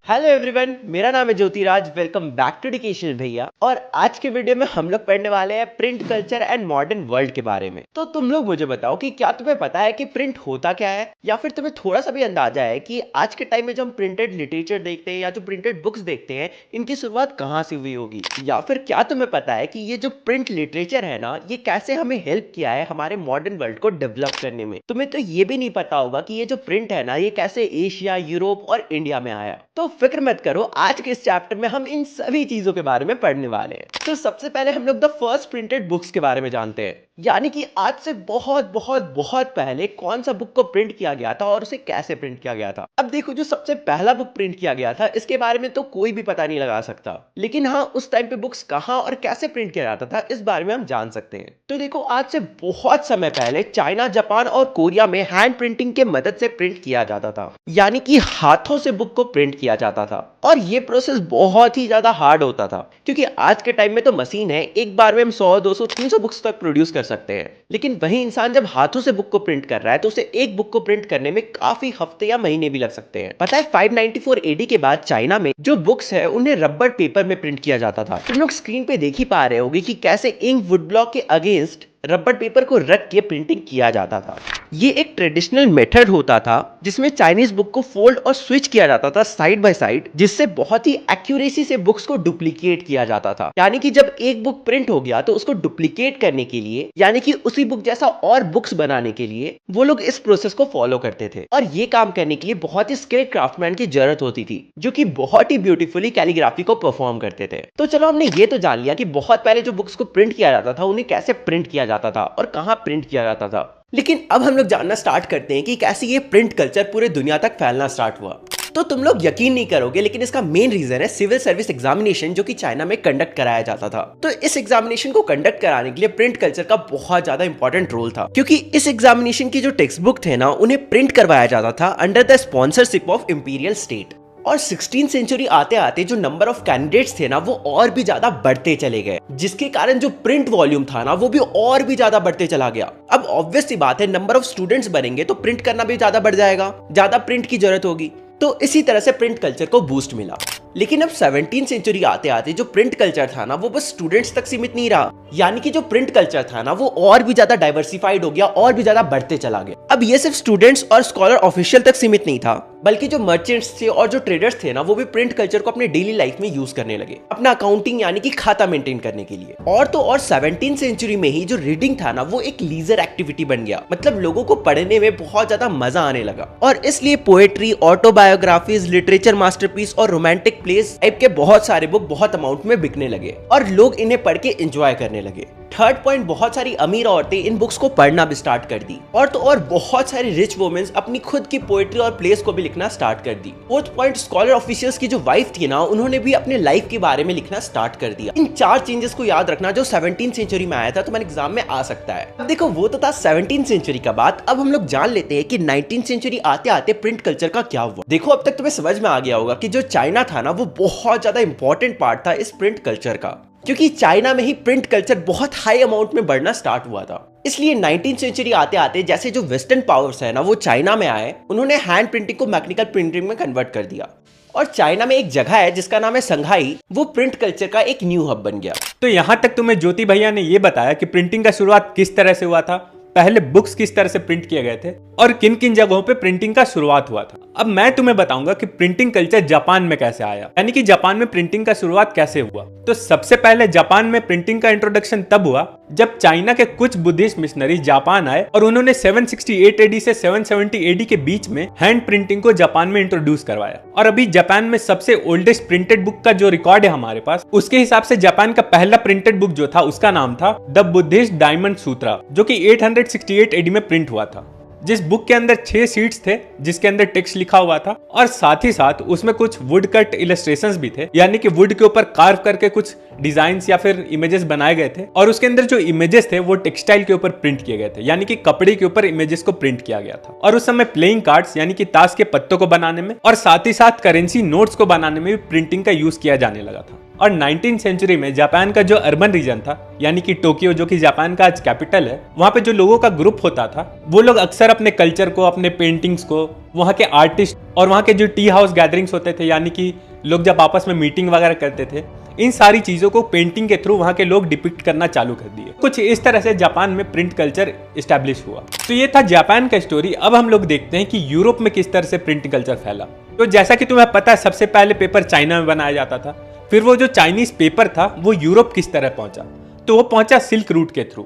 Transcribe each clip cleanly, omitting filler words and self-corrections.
Hello everyone, मेरा नाम है Jyotiraj. Welcome back to education भैया। और आज के वीडियो में हम लोग पढ़ने वाले हैं print culture and modern world के बारे में। तो तुम लोग मुझे बताओ कि क्या तुम्हें पता है कि प्रिंट होता क्या है, या फिर तुम्हें थोड़ा सा भी अंदाजा है कि आज के टाइम में जो हम प्रिंटेड लिटरेचर देखते हैं या जो प्रिंटेड बुक्स देखते हैं, इनकी शुरुआत कहाँ से हुई होगी। या फिर क्या तुम्हें पता है कि ये जो प्रिंट लिटरेचर है ना, ये कैसे हमें हेल्प किया है हमारे मॉडर्न वर्ल्ड को डेवलप करने में। तुम्हें तो ये भी नहीं पता होगा कि ये जो प्रिंट है ना, ये कैसे एशिया, यूरोप और इंडिया में आया। तो फिक्र मत करो, आज के इस चैप्टर में हम इन सभी चीजों के बारे में पढ़ने वाले हैं। तो सबसे पहले हम लोग द फर्स्ट प्रिंटेड बुक्स के बारे में जानते हैं, यानी कि आज से बहुत बहुत बहुत पहले कौन सा बुक को प्रिंट किया गया था और उसे कैसे प्रिंट किया गया था। अब देखो, जो सबसे पहला बुक प्रिंट किया गया था, इसके बारे में तो कोई भी पता नहीं लगा सकता, लेकिन हाँ, उस टाइम पे बुक्स कहाँ और कैसे प्रिंट किया जाता था, इस बारे में हम जान सकते हैं। तो देखो, आज से बहुत समय पहले चाइना, जापान और कोरिया में हैंड प्रिंटिंग के मदद से प्रिंट किया जाता था, यानी कि हाथों से बुक को प्रिंट किया जाता था। और ये प्रोसेस बहुत ही ज्यादा हार्ड होता था, क्योंकि आज के टाइम में तो मशीन है, एक बार में हम 100, 200, 300 बुक्स तक प्रोड्यूस कर सकते हैं। लेकिन वही इंसान जब हाथों से बुक को प्रिंट कर रहा है, तो उसे एक बुक को प्रिंट करने में काफी हफ्ते या महीने भी लग सकते हैं। पता है, 594 एडी के बाद चाइना में जो बुक्स है, उन्हें रबर पेपर में प्रिंट किया जाता था। तुम लोग स्क्रीन पे देख ही पा रहे होगे कि कैसे इंक वुड ब्लॉक के अगेंस्ट रबर पेपर को रख के प्रिंटिंग किया जाता था। ये एक ट्रेडिशनल मेथड होता था, जिसमें चाइनीज बुक को फोल्ड और स्विच किया जाता था साइड बाय साइड, जिससे बहुत ही एक्यूरेसी से बुक्स को डुप्लीकेट किया जाता था। यानी कि जब एक बुक प्रिंट हो गया, तो उसको डुप्लीकेट करने के लिए, यानी कि उसी बुक जैसा और बुक्स बनाने के लिए, वो लोग इस प्रोसेस को फॉलो करते थे। और ये काम करने के लिए बहुत ही स्किल्ड क्राफ्टमैन की जरूरत होती थी, जो कि बहुत ही ब्यूटीफुली कैलीग्राफी को परफॉर्म करते थे। तो चलो, हमने ये तो जान लिया कि बहुत पहले जो बुक्स को प्रिंट किया जाता था, उन्हें कैसे प्रिंट किया जाता था और कहां प्रिंट किया जाता था। लेकिन अब हम लोग जानना स्टार्ट करते हैं कि कैसे ये प्रिंट कल्चर पूरे दुनिया तक फैलना स्टार्ट हुआ। तो तुम लोग यकीन नहीं करोगे, लेकिन इसका मेन रीजन है सिविल सर्विस एग्जामिनेशन, जो कि चाइना में कंडक्ट कराया जाता था। तो इस एग्जामिनेशन को कंडक्ट कराने के लिए प्रिंट कल्चर का बहुत ज्यादा इंपॉर्टेंट रोल था, क्योंकि इस एग्जामिनेशन की जो टेक्स्ट बुक थे ना, उन्हें प्रिंट करवाया जाता था under the sponsorship of imperial state. और 16th सेंचुरी आते आते जो नंबर ऑफ कैंडिडेट्स थे ना, वो और भी ज्यादा बढ़ते चले गए, जिसके कारण जो प्रिंट वॉल्यूम था ना, वो भी और भी ज्यादा बढ़ते चला गया। अब ऑब्वियस सी बात है, नंबर ऑफ स्टूडेंट्स बढ़ेंगे तो प्रिंट करना भी ज्यादा बढ़ जाएगा, ज्यादा प्रिंट की जरूरत होगी। तो इसी तरह से प्रिंट कल्चर को बूस्ट मिला। लेकिन अब 17th सेंचुरी आते आते जो प्रिंट कल्चर था ना, वो बस स्टूडेंट्स तक सीमित नहीं रहा, यानी कि जो प्रिंट कल्चर था ना, वो और भी ज्यादा डाइवर्सिफाइड हो गया, और भी ज्यादा बढ़ते चला गया। अब ये सिर्फ स्टूडेंट्स और स्कॉलर ऑफिशियल तक सीमित नहीं था, बल्कि जो मर्चेंट्स थे और जो ट्रेडर्स थे ना, वो भी प्रिंट कल्चर को अपने डेली लाइफ में यूज करने लगे, अपना अकाउंटिंग यानी कि खाता मेंटेन करने के लिए। और तो और 17th सेंचुरी में ही जो रीडिंग था ना, वो एक लीजर एक्टिविटी बन गया, मतलब लोगों को पढ़ने में बहुत ज्यादा मजा आने लगा। और इसलिए पोएट्री, ऑटोबायोग्राफीज, लिटरेचर मास्टरपीस और रोमांटिक प्लेस टाइप के बहुत सारे बुक बहुत अमाउंट में बिकने लगे, और लोग इन्हें पढ़ के एंजॉय करने लगे। थर्ड पॉइंट, बहुत सारी अमीर औरतें इन बुक्स को पढ़ना भी स्टार्ट कर दी, और तो और बहुत सारी रिच वुमेन्स अपनी खुद की पोएट्री और प्लेस को भी लिखना स्टार्ट कर दी। फोर्थ पॉइंट, स्कॉलर ऑफिशियल्स की जो वाइफ थी ना, उन्होंने भी अपने लाइफ के बारे में लिखना स्टार्ट कर दिया। इन 4 चेंजेस को याद रखना जो 17th सेंचुरी में आया था, तुम्हारे एग्जाम में आ सकता है। अब देखो, वो तो था 17th सेंचुरी का बात। अब हम लोग जान लेते हैं कि 19th सेंचुरी आते आते प्रिंट कल्चर का क्या हुआ। देखो, अब तक तुम्हें समझ में आ गया होगा कि जो चाइना था ना, वो बहुत ज्यादा इंपॉर्टेंट पार्ट था इस प्रिंट कल्चर का, क्योंकि चाइना में ही प्रिंट कल्चर बहुत हाई अमाउंट में बढ़ना स्टार्ट हुआ था। इसलिए 19th सेंचुरी आते आते जैसे जो वेस्टर्न पावर्स है ना, वो चाइना में आए, उन्होंने हैंड प्रिंटिंग को मैकेनिकल प्रिंटिंग में कन्वर्ट कर दिया। और चाइना में एक जगह है जिसका नाम है संघाई, वो प्रिंट कल्चर का एक न्यू हब बन गया। तो यहाँ तक तुम्हें ज्योति भैया ने ये बताया कि प्रिंटिंग का शुरुआत किस तरह से हुआ था, पहले बुक्स किस तरह से प्रिंट किए गए थे, और किन किन जगहों पे प्रिंटिंग का शुरुआत हुआ था। अब मैं तुम्हें बताऊंगा कि प्रिंटिंग कल्चर जापान में कैसे आया, यानी कि जापान में प्रिंटिंग का शुरुआत कैसे हुआ। तो सबसे पहले जापान में प्रिंटिंग का इंट्रोडक्शन तब हुआ जब चाइना के कुछ बुद्धिस्ट मिशनरी जापान आए, और उन्होंने 768 एडी से 770 एडी के बीच में हैंड प्रिंटिंग को जापान में इंट्रोड्यूस करवाया। और अभी जापान में सबसे ओल्डेस्ट प्रिंटेड बुक का जो रिकॉर्ड है हमारे पास, उसके हिसाब से जापान का पहला प्रिंटेड बुक जो था, उसका नाम था द बुद्धिस्ट डायमंड सूत्रा, जो कि 868 एडी में प्रिंट हुआ था। जिस बुक के अंदर 6 शीट्स थे, जिसके अंदर टेक्स्ट लिखा हुआ था, और साथ ही साथ उसमें कुछ वुड कट इलस्ट्रेशंस भी थे, यानी कि वुड के ऊपर कार्व करके कुछ डिजाइन्स या फिर इमेजेस बनाए गए थे। और उसके अंदर जो इमेजेस थे वो टेक्सटाइल के ऊपर प्रिंट किए गए थे, यानी कि कपड़े के ऊपर इमेजेस को प्रिंट किया गया था। और उस समय प्लेइंग कार्ड्स यानी कि ताश के पत्तों को बनाने में, और साथ ही साथ करेंसी नोट्स को बनाने में भी प्रिंटिंग का यूज किया जाने लगा था। और 19th सेंचुरी में जापान का जो अर्बन रीजन था, यानी कि टोक्यो जो कि जापान का आज कैपिटल है, वहां पे जो लोगों का ग्रुप होता था वो लोग अक्सर अपने कल्चर को, अपने पेंटिंग्स को, वहां के आर्टिस्ट और वहां के जो टी हाउस गैदरिंग्स होते थे, यानी कि लोग जब आपस में मीटिंग वगैरह करते थे, इन सारी चीजों को पेंटिंग के थ्रू वहां के लोग डिपिक्ट करना चालू कर दिए। कुछ इस तरह से जापान में प्रिंट कल्चर एस्टैब्लिश हुआ। तो ये था जापान का स्टोरी। अब हम लोग देखते हैं कि यूरोप में किस तरह से प्रिंटिंग कल्चर फैला। तो जैसा कि तुम्हें पता है, सबसे पहले पेपर चाइना में बनाया जाता था। फिर वो जो चाइनीज पेपर था वो यूरोप किस तरह पहुंचा, तो वो पहुंचा सिल्क रूट के थ्रू।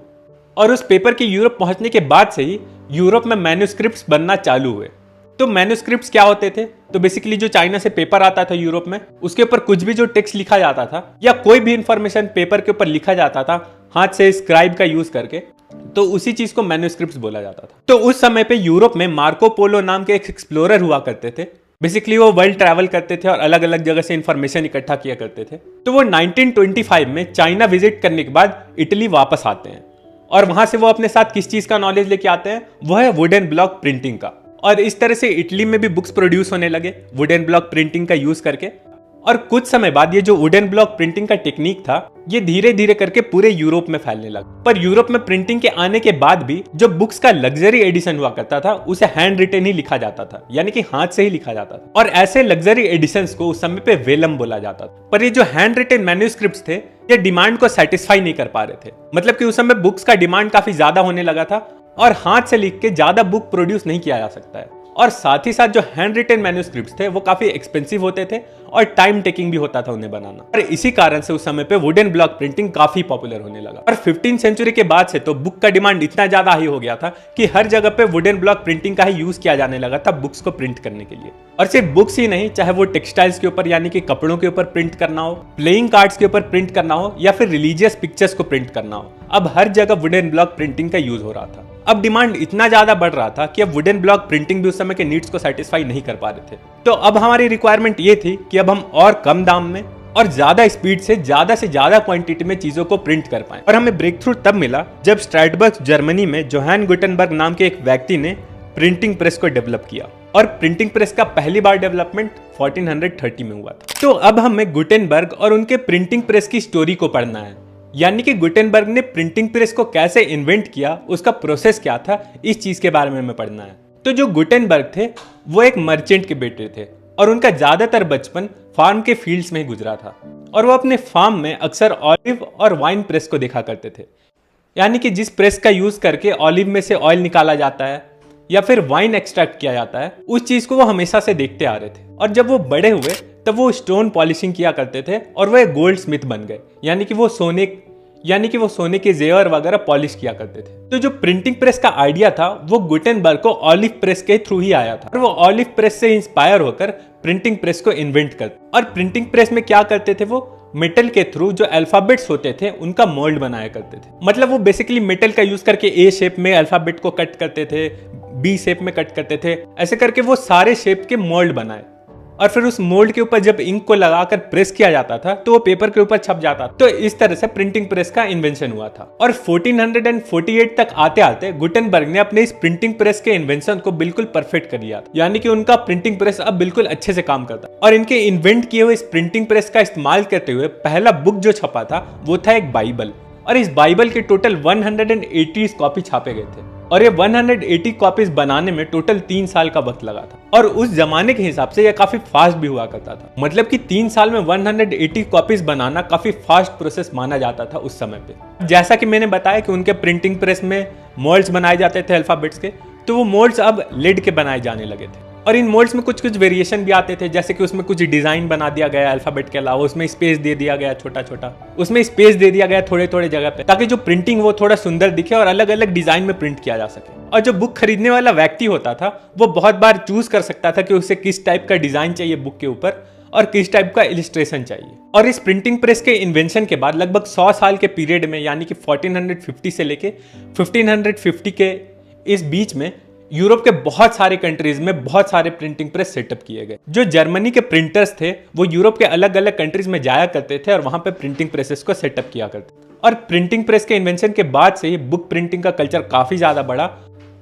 और उस पेपर के यूरोप पहुंचने के बाद से ही यूरोप में मैन्युस्क्रिप्ट्स बनना चालू हुए। तो मैन्युस्क्रिप्ट्स क्या होते थे? तो बेसिकली जो चाइना से पेपर आता था यूरोप में, उसके ऊपर कुछ भी जो टेक्स्ट लिखा जाता था या कोई भी इंफॉर्मेशन पेपर के ऊपर लिखा जाता था हाथ से स्क्राइब का यूज करके, तो उसी चीज को मैन्युस्क्रिप्ट्स बोला जाता था। तो उस समय पे यूरोप में मार्को पोलो नाम के एक एक्सप्लोरर हुआ करते थे। बेसिकली वो वर्ल्ड ट्रैवल करते थे और अलग अलग जगह से इंफॉर्मेशन इकट्ठा किया करते थे। तो वो 1925 में चाइना विजिट करने के बाद इटली वापस आते हैं और वहां से वो अपने साथ किस चीज का नॉलेज लेके आते हैं? वो है वुडन ब्लॉक प्रिंटिंग का। और इस तरह से इटली में भी बुक्स प्रोड्यूस होने लगे वुडन ब्लॉक प्रिंटिंग का यूज करके। और कुछ समय बाद ये जो वुडन ब्लॉक प्रिंटिंग का टेक्निक था, ये धीरे धीरे करके पूरे यूरोप में फैलने लगा। पर यूरोप में प्रिंटिंग के आने के बाद भी जो बुक्स का लग्जरी एडिशन हुआ करता था, उसे हैंड रिटन ही लिखा जाता था, यानी कि हाथ से ही लिखा जाता था। और ऐसे लग्जरी एडिशंस को उस समय पे वेलम बोला जाता था। पर ये जो हैंड रिटन मैन्युस्क्रिप्ट्स थे, ये डिमांड को सेटिस्फाई नहीं कर पा रहे थे। मतलब कि उस समय बुक्स का डिमांड काफी ज्यादा होने लगा था और हाथ से लिख के ज्यादा बुक प्रोड्यूस नहीं किया जा सकता है। और साथ ही साथ जो हैंड रिटन मैन्युस्क्रिप्ट्स थे वो काफी एक्सपेंसिव होते थे और टाइम टेकिंग भी होता था उन्हें बनाना। और इसी कारण से उस समय पे वुडन ब्लॉक प्रिंटिंग काफी पॉपुलर होने लगा। और 15th सेंचुरी के बाद से तो बुक का डिमांड इतना ज्यादा हाई हो गया था कि हर जगह पे वुडन ब्लॉक प्रिंटिंग का ही यूज किया जाने लगा था बुक्स को प्रिंट करने के लिए। और सिर्फ बुक्स ही नहीं, चाहे वो टेक्सटाइल्स के ऊपर यानी कि कपड़ों के ऊपर प्रिंट करना हो, प्लेइंग कार्ड्स के ऊपर प्रिंट करना हो या फिर रिलीजियस पिक्चर्स को प्रिंट करना हो, अब हर जगह वुडन ब्लॉक प्रिंटिंग का यूज हो रहा था। अब डिमांड इतना ज्यादा बढ़ रहा था कि अब वुडन ब्लॉक प्रिंटिंग भी उस समय के नीड्स को सेटिस्फाई नहीं कर पा रहे थे। तो अब हमारी रिक्वायरमेंट ये थी कि अब हम और कम दाम में और ज्यादा स्पीड से ज्यादा क्वांटिटी में चीजों को प्रिंट कर पाए। और हमें ब्रेक थ्रू तब मिला जब स्ट्रासबर्ग जर्मनी में जोहान गुटेनबर्ग नाम के एक व्यक्ति ने प्रिंटिंग प्रेस को डेवलप किया। और प्रिंटिंग प्रेस का पहली बार डेवलपमेंट 1430 में हुआ था। तो अब हमें गुटेनबर्ग और उनके प्रिंटिंग प्रेस की स्टोरी को पढ़ना है, यानी कि गुटेनबर्ग ने प्रिंटिंग प्रेस को कैसे इन्वेंट किया, उसका प्रोसेस क्या था, इस चीज के बारे में हमें पढ़ना है। तो जो गुटेनबर्ग थे वो एक मर्चेंट के बेटे थे और उनका ज्यादातर बचपन फार्म के फील्ड्स में ही गुजरा था। और वो अपने फार्म में अक्सर ऑलिव और वाइन प्रेस को देखा करते थे, यानी कि जिस प्रेस का यूज करके ऑलिव में से ऑयल निकाला जाता है या फिर वाइन एक्सट्रैक्ट किया जाता है, उस चीज को वो हमेशा से देखते आ रहे थे। और जब वो बड़े हुए तब वो स्टोन पॉलिशिंग किया करते थे और वो एक गोल्ड स्मिथ बन गए, यानी कि वो सोने के जेवर वगैरह पॉलिश किया करते थे। तो जो प्रिंटिंग प्रेस का आइडिया था वो गुटेनबर्ग को ऑलिव प्रेस के थ्रू ही आया था और वो ऑलिव प्रेस से इंस्पायर होकर प्रिंटिंग प्रेस को इन्वेंट करते। और प्रिंटिंग प्रेस में क्या करते थे, वो मेटल के थ्रू जो अल्फाबेट्स होते थे उनका मोल्ड बनाया करते थे। मतलब वो बेसिकली मेटल का यूज करके ए शेप में अल्फाबेट को कट करते थे, बी शेप में कट करते थे, ऐसे करके वो सारे शेप के मोल्ड बनाए। और फिर उस मोल्ड के ऊपर जब इंक को लगाकर प्रेस किया जाता था तो वो पेपर के ऊपर छप जाता था। तो इस तरह से प्रिंटिंग प्रेस का इन्वेंशन हुआ था। और 1448 तक आते आते गुटेनबर्ग ने अपने इस प्रिंटिंग प्रेस के इन्वेंशन को बिल्कुल परफेक्ट कर लिया था, यानी कि उनका प्रिंटिंग प्रेस अब बिल्कुल अच्छे से काम करता। और इनके इन्वेंट किए हुए इस प्रिंटिंग प्रेस का इस्तेमाल करते हुए पहला बुक जो छपा था वो था एक बाइबल। और इस बाइबल के टोटल 180 कॉपी छापे गए थे और ये 180 कॉपीज बनाने में टोटल 3 साल का वक्त लगा था। और उस जमाने के हिसाब से ये काफी फास्ट भी हुआ करता था, मतलब कि 3 साल में 180 कॉपीज बनाना काफी फास्ट प्रोसेस माना जाता था उस समय पे। जैसा कि मैंने बताया कि उनके प्रिंटिंग प्रेस में मोल्ड्स बनाए जाते थे अल्फाबेट्स के, तो वो मोल्ड्स अब लेड के बनाए जाने लगे थे। और इन मोल्ड्स में कुछ वेरिएशन भी आते थे, जैसे कि उसमें कुछ डिजाइन बना दिया गया अल्फाबेट के अलावा, उसमें स्पेस दे दिया गया छोटा छोटा, उसमें स्पेस दे दिया गया थोड़े थोड़े जगह पे, ताकि जो प्रिंटिंग वो थोड़ा सुंदर दिखे और अलग अलग डिजाइन में प्रिंट किया जा सके। और जो बुक खरीदने वाला व्यक्ति होता था वो बहुत बार चूज कर सकता था कि उसे किस टाइप का डिजाइन चाहिए बुक के ऊपर और किस टाइप का इलिस्ट्रेशन चाहिए। और इस प्रिंटिंग प्रेस के इन्वेंशन के बाद लगभग 100 साल के पीरियड में, यानी कि 1450 से लेके 1550 के इस बीच में यूरोप के बहुत सारे कंट्रीज में बहुत सारे प्रिंटिंग प्रेस सेटअप किए गए। जो जर्मनी के प्रिंटर्स थे वो यूरोप के अलग अलग कंट्रीज में जाया करते थे और वहां पे प्रिंटिंग प्रेसेस को सेटअप किया करते थे। और प्रिंटिंग प्रेस के इन्वेंशन के बाद से ही बुक प्रिंटिंग का कल्चर काफी ज्यादा बढ़ा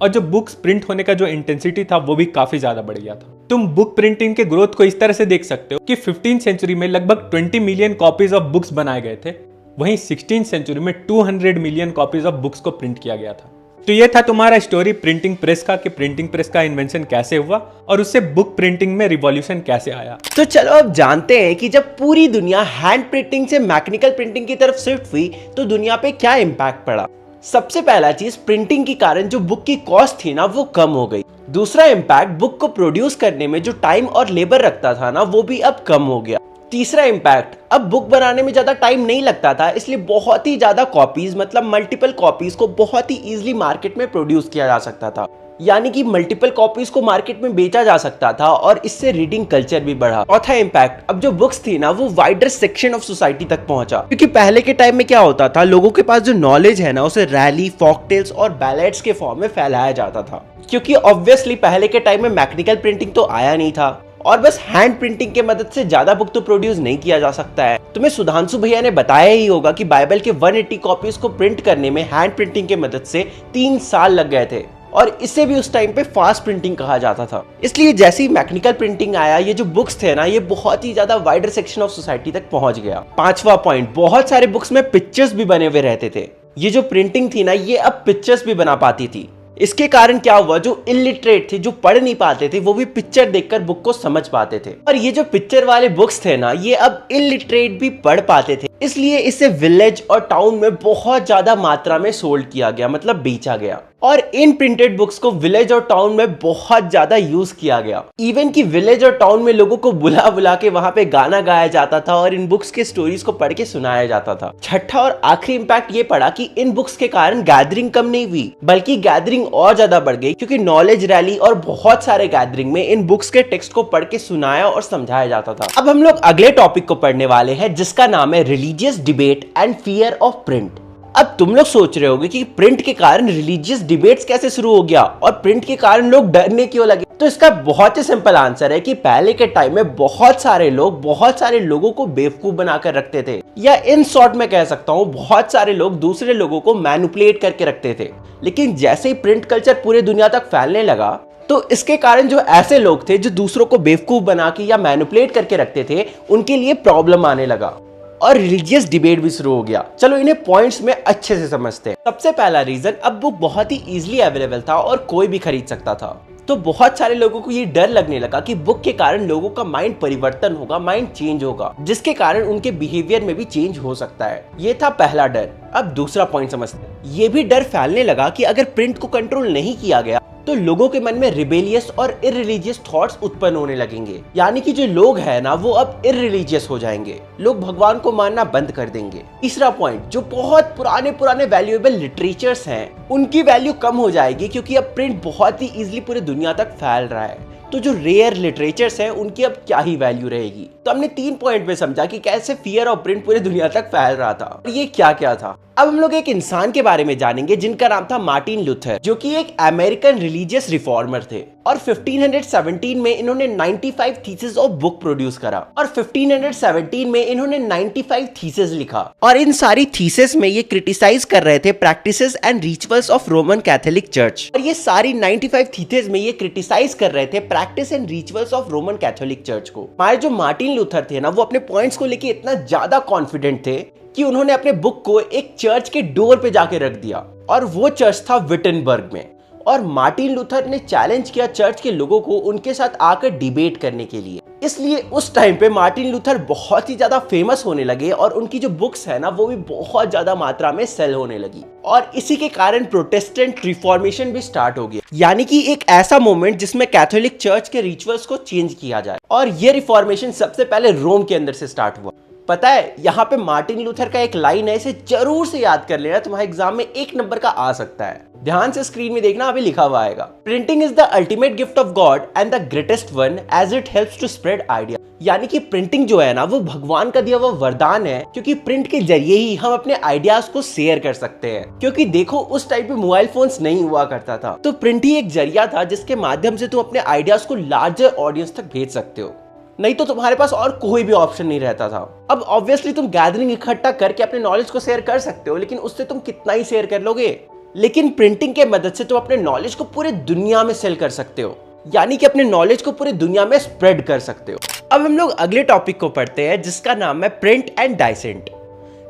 और जो बुक्स प्रिंट होने का जो इंटेंसिटी था वो भी काफी ज्यादा बढ़ गया था। तुम बुक प्रिंटिंग के ग्रोथ को इस तरह से देख सकते हो कि 15th सेंचुरी में लगभग 20 मिलियन कॉपीज ऑफ बुक्स बनाए गए थे, वहीं 16th सेंचुरी में 200 मिलियन कॉपीज ऑफ बुक्स को प्रिंट किया गया था। तो ये था तुम्हारा स्टोरी प्रिंटिंग प्रेस का, कि प्रिंटिंग प्रेस का इन्वेंशन कैसे हुआ और उससे बुक प्रिंटिंग में रिवॉल्यूशन कैसे आया। तो चलो अब जानते हैं कि जब पूरी दुनिया हैंड प्रिंटिंग से मैकेनिकल प्रिंटिंग की तरफ शिफ्ट हुई तो दुनिया पे क्या इम्पैक्ट पड़ा। सबसे पहला चीज, प्रिंटिंग के कारण जो बुक की कॉस्ट थी ना वो कम हो गई। दूसरा इम्पैक्ट, बुक को प्रोड्यूस करने में जो टाइम और लेबर लगता था ना वो भी अब कम हो गया। तीसरा इम्पैक्ट, अब बुक बनाने में ज्यादा टाइम नहीं लगता था, इसलिए बहुत ही ज्यादा कॉपीज मतलब मल्टीपल कॉपीज को बहुत ही इजीली मार्केट में प्रोड्यूस किया जा सकता था, यानी कि मल्टीपल कॉपीज को मार्केट में बेचा जा सकता था और इससे रीडिंग कल्चर भी बढ़ा। चौथा इम्पैक्ट, अब जो बुक्स थी ना वो वाइडर सेक्शन ऑफ सोसाइटी तक पहुंचा, क्योंकि पहले के टाइम में क्या होता था, लोगों के पास जो नॉलेज है ना उसे रैली, फॉकटेल्स और बैलेट्स के फॉर्म में फैलाया जाता था, क्योंकि ऑब्वियसली पहले के टाइम में मैकेनिकल प्रिंटिंग तो आया नहीं था और बस हैंड प्रिंटिंग के मदद से ज्यादा बुक तो प्रोड्यूस नहीं किया जा सकता है। तुम्हें सुधांशु भैया ने बताया ही होगा कि बाइबल के 180 कॉपीज को प्रिंट करने में हैंड प्रिंटिंग के मदद से 3 साल लग गए थे और इसे भी उस टाइम पे फास्ट प्रिंटिंग कहा जाता था। इसलिए जैसे ही मैकेनिकल प्रिंटिंग आया, ये जो बुक्स थे ना ये बहुत ही ज्यादा वाइडर सेक्शन ऑफ सोसाइटी तक पहुंच गया। पांचवा पॉइंट, बहुत सारे बुक्स में पिक्चर्स भी बने हुए रहते थे। ये जो प्रिंटिंग थी ना ये अब पिक्चर्स भी बना पाती थी। इसके कारण क्या हुआ, जो इलिटरेट थे, जो पढ़ नहीं पाते थे, वो भी पिक्चर देखकर बुक को समझ पाते थे। और ये जो पिक्चर वाले बुक्स थे ना ये अब इलिटरेट भी पढ़ पाते थे, इसलिए इसे विलेज और टाउन में बहुत ज्यादा मात्रा में सोल्ड किया गया, मतलब बेचा गया। और इन प्रिंटेड बुक्स को विलेज और टाउन में बहुत ज्यादा यूज किया गया। इवन कि विलेज और टाउन में लोगों को बुला बुला के वहां पे गाना गाया जाता था और इन बुक्स के स्टोरीज को पढ़ के सुनाया जाता था। छठा और आखिरी इंपैक्ट ये पड़ा कि इन बुक्स के कारण गैदरिंग कम नहीं हुई, बल्कि गैदरिंग और ज्यादा बढ़ गई, क्योंकि नॉलेज रैली और बहुत सारे गैदरिंग में इन बुक्स के टेक्स्ट को पढ़ के सुनाया और समझाया जाता था। अब हम लोग अगले टॉपिक को पढ़ने वाले हैं जिसका नाम है religious debate and fear of print. अब तुम लोग सोच रहे होगे कि प्रिंट के कारण रिलीजियस डिबेट्स कैसे शुरू हो गया और प्रिंट के कारण लोग डरने क्यों लगे। तो इसका बहुत ही सिंपल आंसर है कि पहले के टाइम में बहुत सारे लोगों को बेवकूफ बनाकर रखते थे, या इन शॉर्ट में कह सकता हूँ बहुत सारे लोग दूसरे लोगों को मैनिपुलेट करके रखते थे। लेकिन जैसे ही प्रिंट कल्चर पूरे दुनिया तक फैलने लगा तो इसके कारण जो ऐसे लोग थे जो दूसरों को बेवकूफ बना के या मैनिपुलेट करके रखते थे उनके लिए प्रॉब्लम आने लगा और रिलीजियस डिबेट भी शुरू हो गया। चलो इन्हें पॉइंट्स में अच्छे से समझते हैं। सबसे पहला रीजन, अब बुक बहुत ही इजीली अवेलेबल था और कोई भी खरीद सकता था, तो बहुत सारे लोगों को ये डर लगने लगा कि बुक के कारण लोगों का माइंड परिवर्तन होगा, माइंड चेंज होगा, जिसके कारण उनके बिहेवियर में भी चेंज हो सकता है। ये था पहला डर। अब दूसरा पॉइंट समझते हैं। ये भी डर फैलने लगा कि अगर प्रिंट को कंट्रोल नहीं किया गया तो लोगों के मन में रिबेलियस और इररिलीजियस थॉट्स उत्पन्न होने लगेंगे, यानी कि जो लोग हैं ना वो अब इररिलीजियस हो जाएंगे, लोग भगवान को मानना बंद कर देंगे। तीसरा पॉइंट, जो बहुत पुराने वैल्यूएबल लिटरेचर्स हैं उनकी वैल्यू कम हो जाएगी, क्योंकि अब प्रिंट बहुत ही इजीली पूरे दुनिया तक फैल रहा है, तो जो रेयर लिटरेचर्स हैं उनकी अब क्या ही वैल्यू रहेगी। तो हमने 3 पॉइंट में समझा कि कैसे फियर ऑफ प्रिंट पूरे दुनिया तक फैल रहा था और ये क्या क्या था। अब हम लोग एक इंसान के बारे में जानेंगे जिनका नाम था मार्टिन लूथर, जो कि एक अमेरिकन रिलीजियस रिफॉर्मर थे और 1517 में इन्होंने 95 थीसिस ऑफ बुक प्रोड्यूस करा और 1517 में इन्होंने 95 थीसिस लिखा और इन सारी थीसिस में ये क्रिटिसाइज कर रहे थे practices and rituals of Roman Catholic church. और ये सारी 95 थीसिस में ये क्रिटिसाइज कर रहे थे practice and rituals of Roman Catholic church को। हमारे जो मार्टिन लूथर थे ना वो अपने पॉइंट्स को लेके इतना ज्यादा कॉन्फिडेंट थे कि उन्होंने अपने बुक को एक चर्च के डोर पे जाके रख दिया और वो चर्च था विटनबर्ग में। और मार्टिन लूथर ने चैलेंज किया चर्च के लोगों को उनके साथ आकर डिबेट करने के लिए। इसलिए उस टाइम पे मार्टिन लूथर बहुत ही ज्यादा फेमस होने लगे और उनकी जो बुक्स है ना वो भी बहुत ज्यादा मात्रा में सेल होने लगी और इसी के कारण प्रोटेस्टेंट रिफॉर्मेशन भी स्टार्ट हो गया, यानी कि एक ऐसा मोमेंट जिसमें कैथोलिक चर्च के रिचुअल्स को चेंज किया जाए। और ये रिफॉर्मेशन सबसे पहले रोम के अंदर से स्टार्ट हुआ। पता है यहाँ पे मार्टिन लूथर का एक लाइन है, इसे जरूर से याद कर लेना, तुम्हारे एग्जाम में 1 नंबर का आ सकता है। ध्यान से स्क्रीन में देखना, अभी लिखा हुआ आएगा, printing is the ultimate gift of God and the greatest one as it helps to spread idea. यानी कि प्रिंटिंग जो है ना वो भगवान का दिया हुआ वरदान है, क्योंकि प्रिंट के जरिए ही हम अपने आइडियाज को शेयर कर सकते हैं। क्योंकि देखो उस टाइप पे मोबाइल फोन्स नहीं हुआ करता था, तो प्रिंट ही एक जरिया था जिसके माध्यम से तुम अपने आइडियाज को लार्जर ऑडियंस तक भेज सकते हो, नहीं तो तुम्हारे पास और कोई भी ऑप्शन नहीं रहता था। अब ऑब्वियसली तुम गैदरिंग इकट्ठा करके अपने नॉलेज को शेयर कर सकते हो, लेकिन उससे तुम कितना ही शेयर कर लोगे। लेकिन प्रिंटिंग के मदद से तुम अपने नॉलेज को पूरे दुनिया में सेल कर सकते हो, यानी कि अपने नॉलेज को पूरी दुनिया में स्प्रेड कर सकते हो। अब हम लोग अगले टॉपिक को पढ़ते हैं जिसका नाम है प्रिंट एंड डाइसेंट।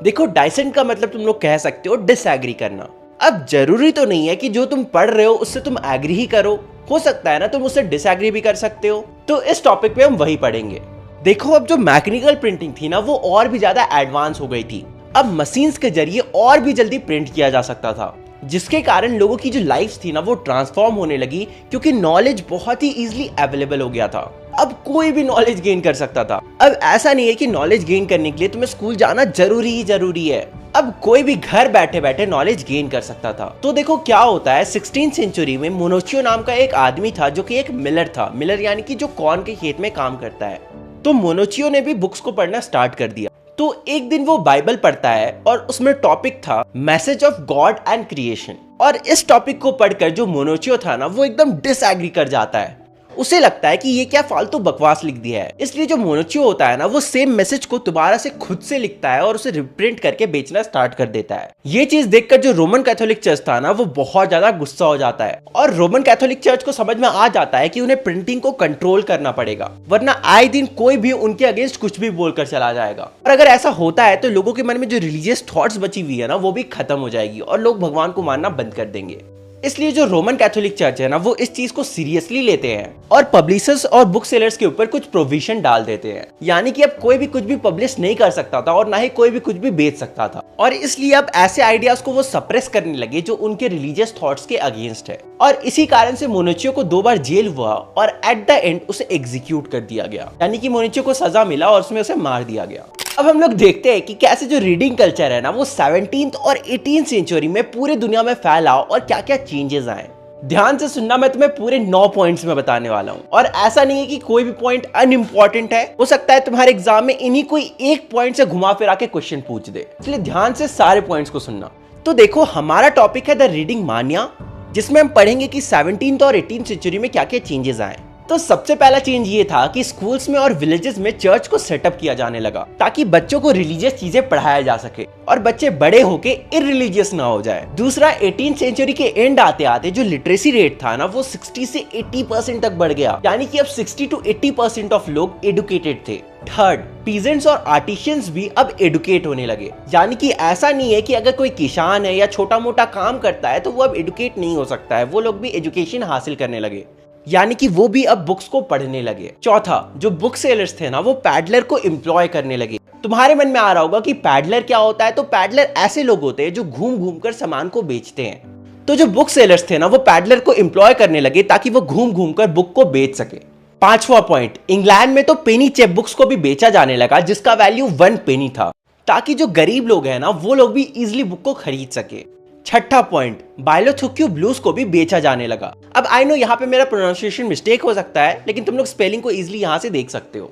देखो, डाइसेंट का मतलब तुम लोग कह सकते हो डिसएग्री करना। अब जरूरी तो नहीं है कि जो तुम पढ़ रहे हो उससे तुम एग्री ही करो, हो सकता है ना तुम उससे डिसएग्री भी कर सकते हो। तो इस टॉपिक में हम वही पढ़ेंगे। देखो, अब जो मैकेनिकल प्रिंटिंग थी ना वो और भी ज्यादा एडवांस हो गई थी। अब मशीन्स के जरिए और भी जल्दी प्रिंट किया जा सकता था, जिसके कारण लोगों की जो लाइफ थी ना वो ट्रांसफॉर्म होने लगी, क्योंकि नॉलेज बहुत ही इजीली अवेलेबल हो गया था। अब कोई भी नॉलेज गेन कर सकता था। अब ऐसा नहीं है कि नॉलेज गेन करने के लिए तुम्हें स्कूल जाना जरूरी है। अब कोई भी घर बैठे बैठे नॉलेज गेन कर सकता था। तो देखो क्या होता है, 16th सेंचुरी में मोनोचियो नाम का एक आदमी था जो कि एक मिलर था। मिलर यानी कि जो कॉर्न के खेत में काम करता है। तो मोनोचियो ने भी बुक्स को पढ़ना स्टार्ट कर दिया। तो एक दिन वो बाइबल पढ़ता है और उसमें टॉपिक था message of God and creation. और इस टॉपिक को पढ़कर जो मोनोचियो था ना वो एकदम डिसएग्री कर जाता है। उसे लगता है कि ये क्या फालतू बकवास लिख दिया है। इसलिए जो मोनोचियो होता है ना वो सेम मैसेज को दोबारा से खुद से लिखता है और उसे रिप्रिंट करके बेचना स्टार्ट कर देता है। ये चीज देखकर जो रोमन कैथोलिक चर्च था ना वो बहुत ज्यादा गुस्सा हो जाता है। और रोमन कैथोलिक चर्च को समझ में आ जाता है कि उन्हें प्रिंटिंग को कंट्रोल करना पड़ेगा, वरना आए दिन कोई भी उनके अगेंस्ट कुछ भी बोलकर चला जाएगा। और अगर ऐसा होता है तो लोगों के मन में जो रिलीजियस थॉट्स बची हुई है ना वो भी खत्म हो जाएगी और लोग भगवान को मानना बंद कर देंगे। इसलिए जो रोमन कैथोलिक चर्च है ना वो इस चीज को सीरियसली लेते हैं और पब्लिशर्स और बुक सेलर्स के ऊपर कुछ प्रोविजन डाल देते हैं। यानी कि अब कोई भी कुछ भी पब्लिश नहीं कर सकता था और ना ही कोई भी कुछ भी बेच सकता था। और इसलिए अब ऐसे आइडियाज को वो सप्रेस करने लगे जो उनके रिलीजियस थॉट्स के अगेंस्ट है। और इसी कारण से मोनोचियो को 2 बार जेल हुआ और एट द एंड उसे एग्जीक्यूट कर दिया गया, यानी कि मोनोचियो को सजा मिला और उसमें उसे मार दिया गया। अब हम लोग देखते हैं कि कैसे जो रीडिंग कल्चर है ना वो 17th और 18th सेंचुरी में पूरे दुनिया में फैला और क्या क्या चेंजेस आए। ध्यान से सुनना, मैं तुम्हें पूरे 9 पॉइंट्स में बताने वाला हूँ। और ऐसा नहीं है कि कोई भी पॉइंट अनइम्पॉर्टेंट है, हो सकता है तुम्हारे एग्जाम में इन्हीं कोई एक पॉइंट से घुमा फिरा के क्वेश्चन पूछ दे, इसलिए ध्यान से सारे पॉइंट्स को सुनना। तो देखो, हमारा टॉपिक है द रीडिंग मानिया, जिसमें हम पढ़ेंगे कि 17th और 18th सेंचुरी में क्या क्या चेंजेस आए। तो सबसे पहला चेंज ये था कि स्कूल्स में और विलेजेस में चर्च को सेटअप किया जाने लगा ताकि बच्चों को रिलीजियस चीजें पढ़ाया जा सके और बच्चे बड़े होके इररिलीजियस ना हो जाए। दूसरा, 18th सेंचुरी के एंड आते आते जो लिटरेसी रेट था ना वो 60 से 80% तक बढ़ गया, यानी कि अब 60 to 80% ऑफ लोग एडुकेटेड थे। थर्ड, पीजेंट्स और आर्टिशियंस भी अब एडुकेट होने लगे, यानी कि ऐसा नहीं है कि अगर कोई किसान है या छोटा मोटा काम करता है तो वो अब एडुकेट नहीं हो सकता है, वो लोग भी एजुकेशन हासिल करने लगे, यानी कि वो भी अब बुक्स को पढ़ने लगे। चौथा, जो बुक सेलर्स थे ना वो पैडलर को एम्प्लॉय करने लगे। तुम्हारे मन में आ रहा होगा कि पैडलर क्या होता है, तो पैडलर ऐसे लोग होते हैं जो घूम घूम कर सामान को बेचते हैं। तो जो बुक सेलर्स थे ना वो पैडलर को एम्प्लॉय करने लगे ताकि वो घूम घूम कर बुक को बेच सके। पांचवा पॉइंट, इंग्लैंड में तो पेनी चेक बुक्स को भी बेचा जाने लगा जिसका वैल्यू 1 पेनी था, ताकि जो गरीब लोग हैं ना वो लोग भी इजिली बुक को खरीद सके। छठा पॉइंट, बाइलोथुक्यू ब्लूज को भी बेचा जाने लगा। अब आई नो यहाँ पे मेरा प्रोनाउंसिएशन मिस्टेक हो सकता है, लेकिन तुम लोग स्पेलिंग को इजीली यहाँ से देख सकते हो।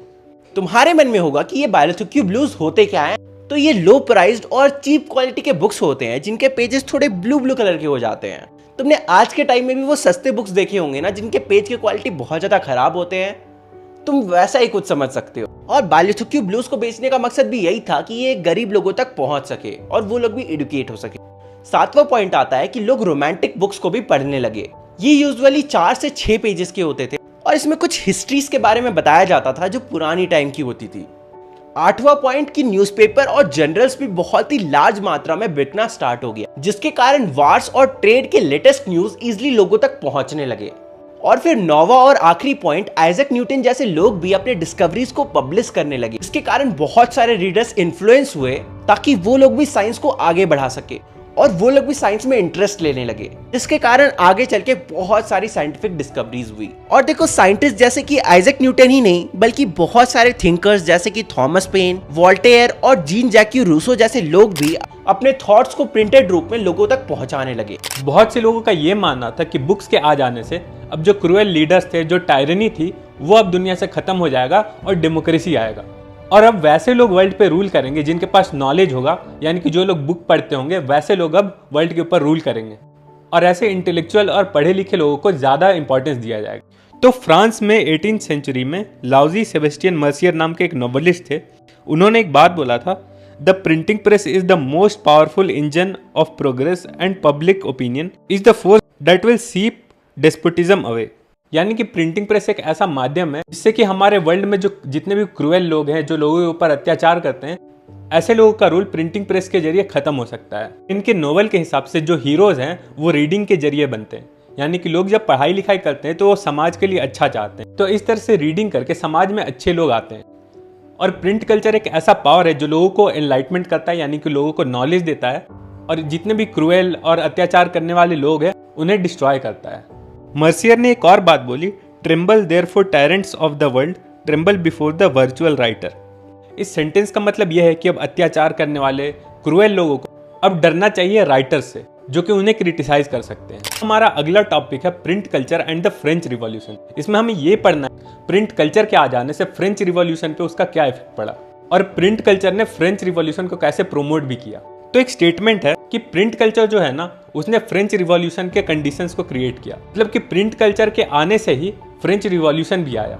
तुम्हारे मन में होगा कि ये बाइलोथुक्यू ब्लूज होते क्या हैं? तो ये लो प्राइस्ड और चीप क्वालिटी के बुक्स होते हैं जिनके पेजेस थोड़े ब्लू ब्लू कलर के हो जाते हैं। तुमने आज के टाइम में भी वो सस्ते बुक्स देखे होंगे ना जिनके पेज की क्वालिटी बहुत ज्यादा खराब होते हैं, तुम वैसा ही कुछ समझ सकते हो। और बाइलोथुक्यू ब्लूज को बेचने का मकसद भी यही था कि ये गरीब लोगों तक पहुंच सके और वो लोग भी एडुकेट हो सके। सातवां पॉइंट आता है कि लोग रोमांटिक बुक्स को भी पढ़ने लगे। ये यूजुअली 4 से 6 पेजेस के होते थे और इसमें कुछ हिस्ट्रीज के बारे में बताया जाता था जो पुरानी टाइम की होती थी। आठवां पॉइंट कि न्यूज़पेपर और जर्नल्स भी बहुत ही लार्ज मात्रा में बिकना स्टार्ट हो गया, जिसके कारण वार्स और ट्रेड के लेटेस्ट न्यूज इजिली लोगों तक पहुंचने लगे। और फिर 9वां और आखिरी पॉइंट, आइजैक न्यूटन जैसे लोग भी अपने डिस्कवरीज को पब्लिश करने लगे, जिसके कारण बहुत सारे रीडर्स इन्फ्लुएंस हुए ताकि वो लोग भी साइंस को आगे बढ़ा सके और वो लोग भी साइंस में इंटरेस्ट लेने लगे, जिसके कारण आगे चल के बहुत सारी साइंटिफिक डिस्कवरीज हुई। और देखो, साइंटिस्ट जैसे कि आइजैक न्यूटन ही नहीं बल्कि बहुत सारे थिंकर्स जैसे कि थॉमस पेन, वोल्टेयर और जीन जैक्यू रूसो जैसे लोग भी अपने थॉट्स को प्रिंटेड रूप में लोगों तक पहुंचाने लगे। बहुत से लोगों का ये मानना था कि बुक्स के आ जाने से अब जो क्रूएल लीडर्स थे, जो टायरनी थी, वो अब दुनिया से खत्म हो जाएगा और डेमोक्रेसी आएगा और अब वैसे लोग वर्ल्ड पे रूल करेंगे जिनके पास नॉलेज होगा, यानी कि जो लोग बुक पढ़ते होंगे वैसे लोग अब वर्ल्ड के ऊपर रूल करेंगे और ऐसे इंटेलेक्चुअल और पढ़े लिखे लोगों को ज़्यादा इंपॉर्टेंस दिया जाएगा। तो फ्रांस में 18th सेंचुरी में लाउजी सेबेस्टियन मर्सियर नाम के एक नॉवेलिस्ट थे। उन्होंने एक बात बोला था, the printing press is the most powerful engine of progress and public opinion is the force that will सीप डेस्पोटिज्म अवे। यानी कि प्रिंटिंग प्रेस एक ऐसा माध्यम है जिससे कि हमारे वर्ल्ड में जो जितने भी क्रूएल लोग हैं, जो लोगों के ऊपर अत्याचार करते हैं, ऐसे लोगों का रूल प्रिंटिंग प्रेस के जरिए खत्म हो सकता है। इनके नोवेल के हिसाब से जो हीरोज हैं वो रीडिंग के जरिए बनते हैं। यानी कि लोग जब पढ़ाई लिखाई करते हैं तो वो समाज के लिए अच्छा चाहते हैं, तो इस तरह से रीडिंग करके समाज में अच्छे लोग आते हैं। और प्रिंट कल्चर एक ऐसा पावर है जो लोगों को एनलाइटमेंट करता है, यानी कि लोगों को नॉलेज देता है, और जितने भी क्रूएल और अत्याचार करने वाले लोग हैं उन्हें डिस्ट्रॉय करता है। मर्सियर ने एक और बात बोली, tremble therefore tyrants of the world, tremble before the virtual writer. इस सेंटेंस का मतलब यह है कि अब अत्याचार करने वाले क्रूएल लोगों को अब डरना चाहिए राइटर्स से, जो कि उन्हें क्रिटिसाइज कर सकते हैं। हमारा अगला टॉपिक है print culture and the French revolution. इसमें हमें ये पढ़ना है प्रिंट कल्चर के आ जाने से फ्रेंच रिवॉल्यूशन पे उसका क्या इफेक्ट पड़ा, और प्रिंट कल्चर ने फ्रेंच रिवॉल्यूशन को कैसे प्रोमोट भी किया। तो एक स्टेटमेंट है कि प्रिंट कल्चर जो है ना, उसने फ्रेंच रिवॉल्यूशन के कंडीशंस को क्रिएट किया। मतलब कि प्रिंट कल्चर के आने से ही फ्रेंच रिवॉल्यूशन भी आया।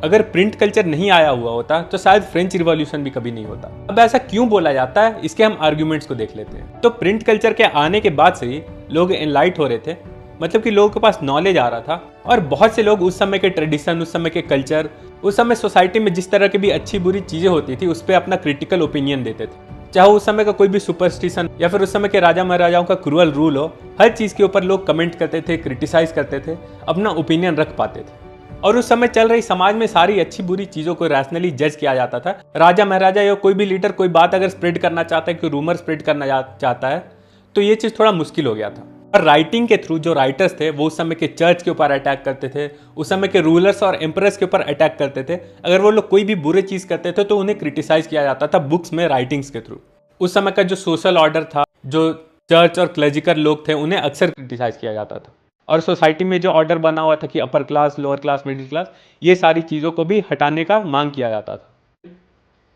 अगर प्रिंट कल्चर नहीं आया हुआ होता तो शायद फ्रेंच रिवॉल्यूशन भी कभी नहीं होता। अब ऐसा क्यों बोला जाता है, इसके हम आर्ग्यूमेंट्स को देख लेते हैं। तो प्रिंट कल्चर के आने के बाद से ही लोग एनलाइट हो रहे थे, मतलब कि लोगों के पास नॉलेज आ रहा था, और बहुत से लोग उस समय के ट्रेडिशन, उस समय के कल्चर, उस समय सोसाइटी में जिस तरह की भी अच्छी बुरी चीजें होती थी उस पर अपना क्रिटिकल ओपिनियन देते थे। चाहे उस समय का कोई भी सुपरस्टिशन या फिर उस समय के राजा महाराजाओं का क्रूअल रूल हो, हर चीज के ऊपर लोग कमेंट करते थे, क्रिटिसाइज करते थे, अपना ओपिनियन रख पाते थे। और उस समय चल रही समाज में सारी अच्छी बुरी चीजों को रैशनली जज किया जाता था। राजा महाराजा या कोई भी लीडर कोई बात अगर स्प्रेड करना चाहता है, कोई रूमर स्प्रेड करना चाहता है, तो ये चीज थोड़ा मुश्किल हो गया था। और राइटिंग के थ्रू जो राइटर्स थे वो उस समय के चर्च के ऊपर अटैक करते थे, उस समय के रूलर्स और एम्परर्स के ऊपर अटैक करते थे। अगर वो लोग कोई भी बुरे चीज करते थे तो उन्हें क्रिटिसाइज किया जाता था बुक्स में, राइटिंग्स के थ्रू। उस समय का जो सोशल ऑर्डर था, जो चर्च और क्लर्जिकल लोग थे, उन्हें अक्सर क्रिटिसाइज किया जाता था। और सोसाइटी में जो ऑर्डर बना हुआ था कि upper class, lower class, middle class, ये सारी चीज़ों को भी हटाने का मांग किया जाता था।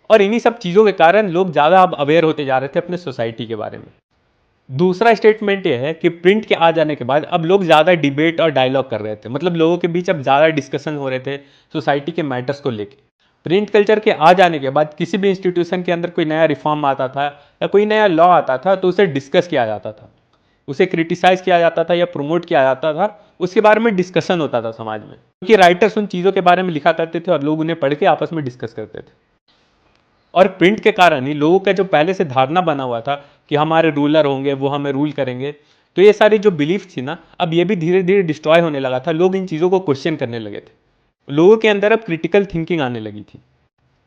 और इन्हीं सब चीज़ों के कारण लोग ज़्यादा अब अवेयर होते जा रहे थे अपने सोसाइटी के बारे में। दूसरा स्टेटमेंट ये है कि प्रिंट के आ जाने के बाद अब लोग ज़्यादा डिबेट और डायलॉग कर रहे थे, मतलब लोगों के बीच अब ज़्यादा डिस्कशन हो रहे थे सोसाइटी के मैटर्स को लेके। प्रिंट कल्चर के आ जाने के बाद किसी भी इंस्टीट्यूशन के अंदर कोई नया रिफॉर्म आता था या कोई नया लॉ आता था तो उसे डिस्कस किया जाता था, उसे क्रिटिसाइज किया जाता था या प्रमोट किया जाता था, उसके बारे में डिस्कशन होता था समाज में, क्योंकि राइटर्स उन चीज़ों के बारे में लिखा करते थे और लोग उन्हें पढ़ के आपस में डिस्कस करते थे। और प्रिंट के कारण ही लोगों का जो पहले से धारणा बना हुआ था कि हमारे रूलर होंगे, वो हमें रूल करेंगे, तो ये सारी जो बिलीफ थी ना, अब ये भी धीरे धीरे डिस्ट्रॉय होने लगा था। लोग इन चीज़ों को क्वेश्चन करने लगे थे, लोगों के अंदर अब क्रिटिकल थिंकिंग आने लगी थी।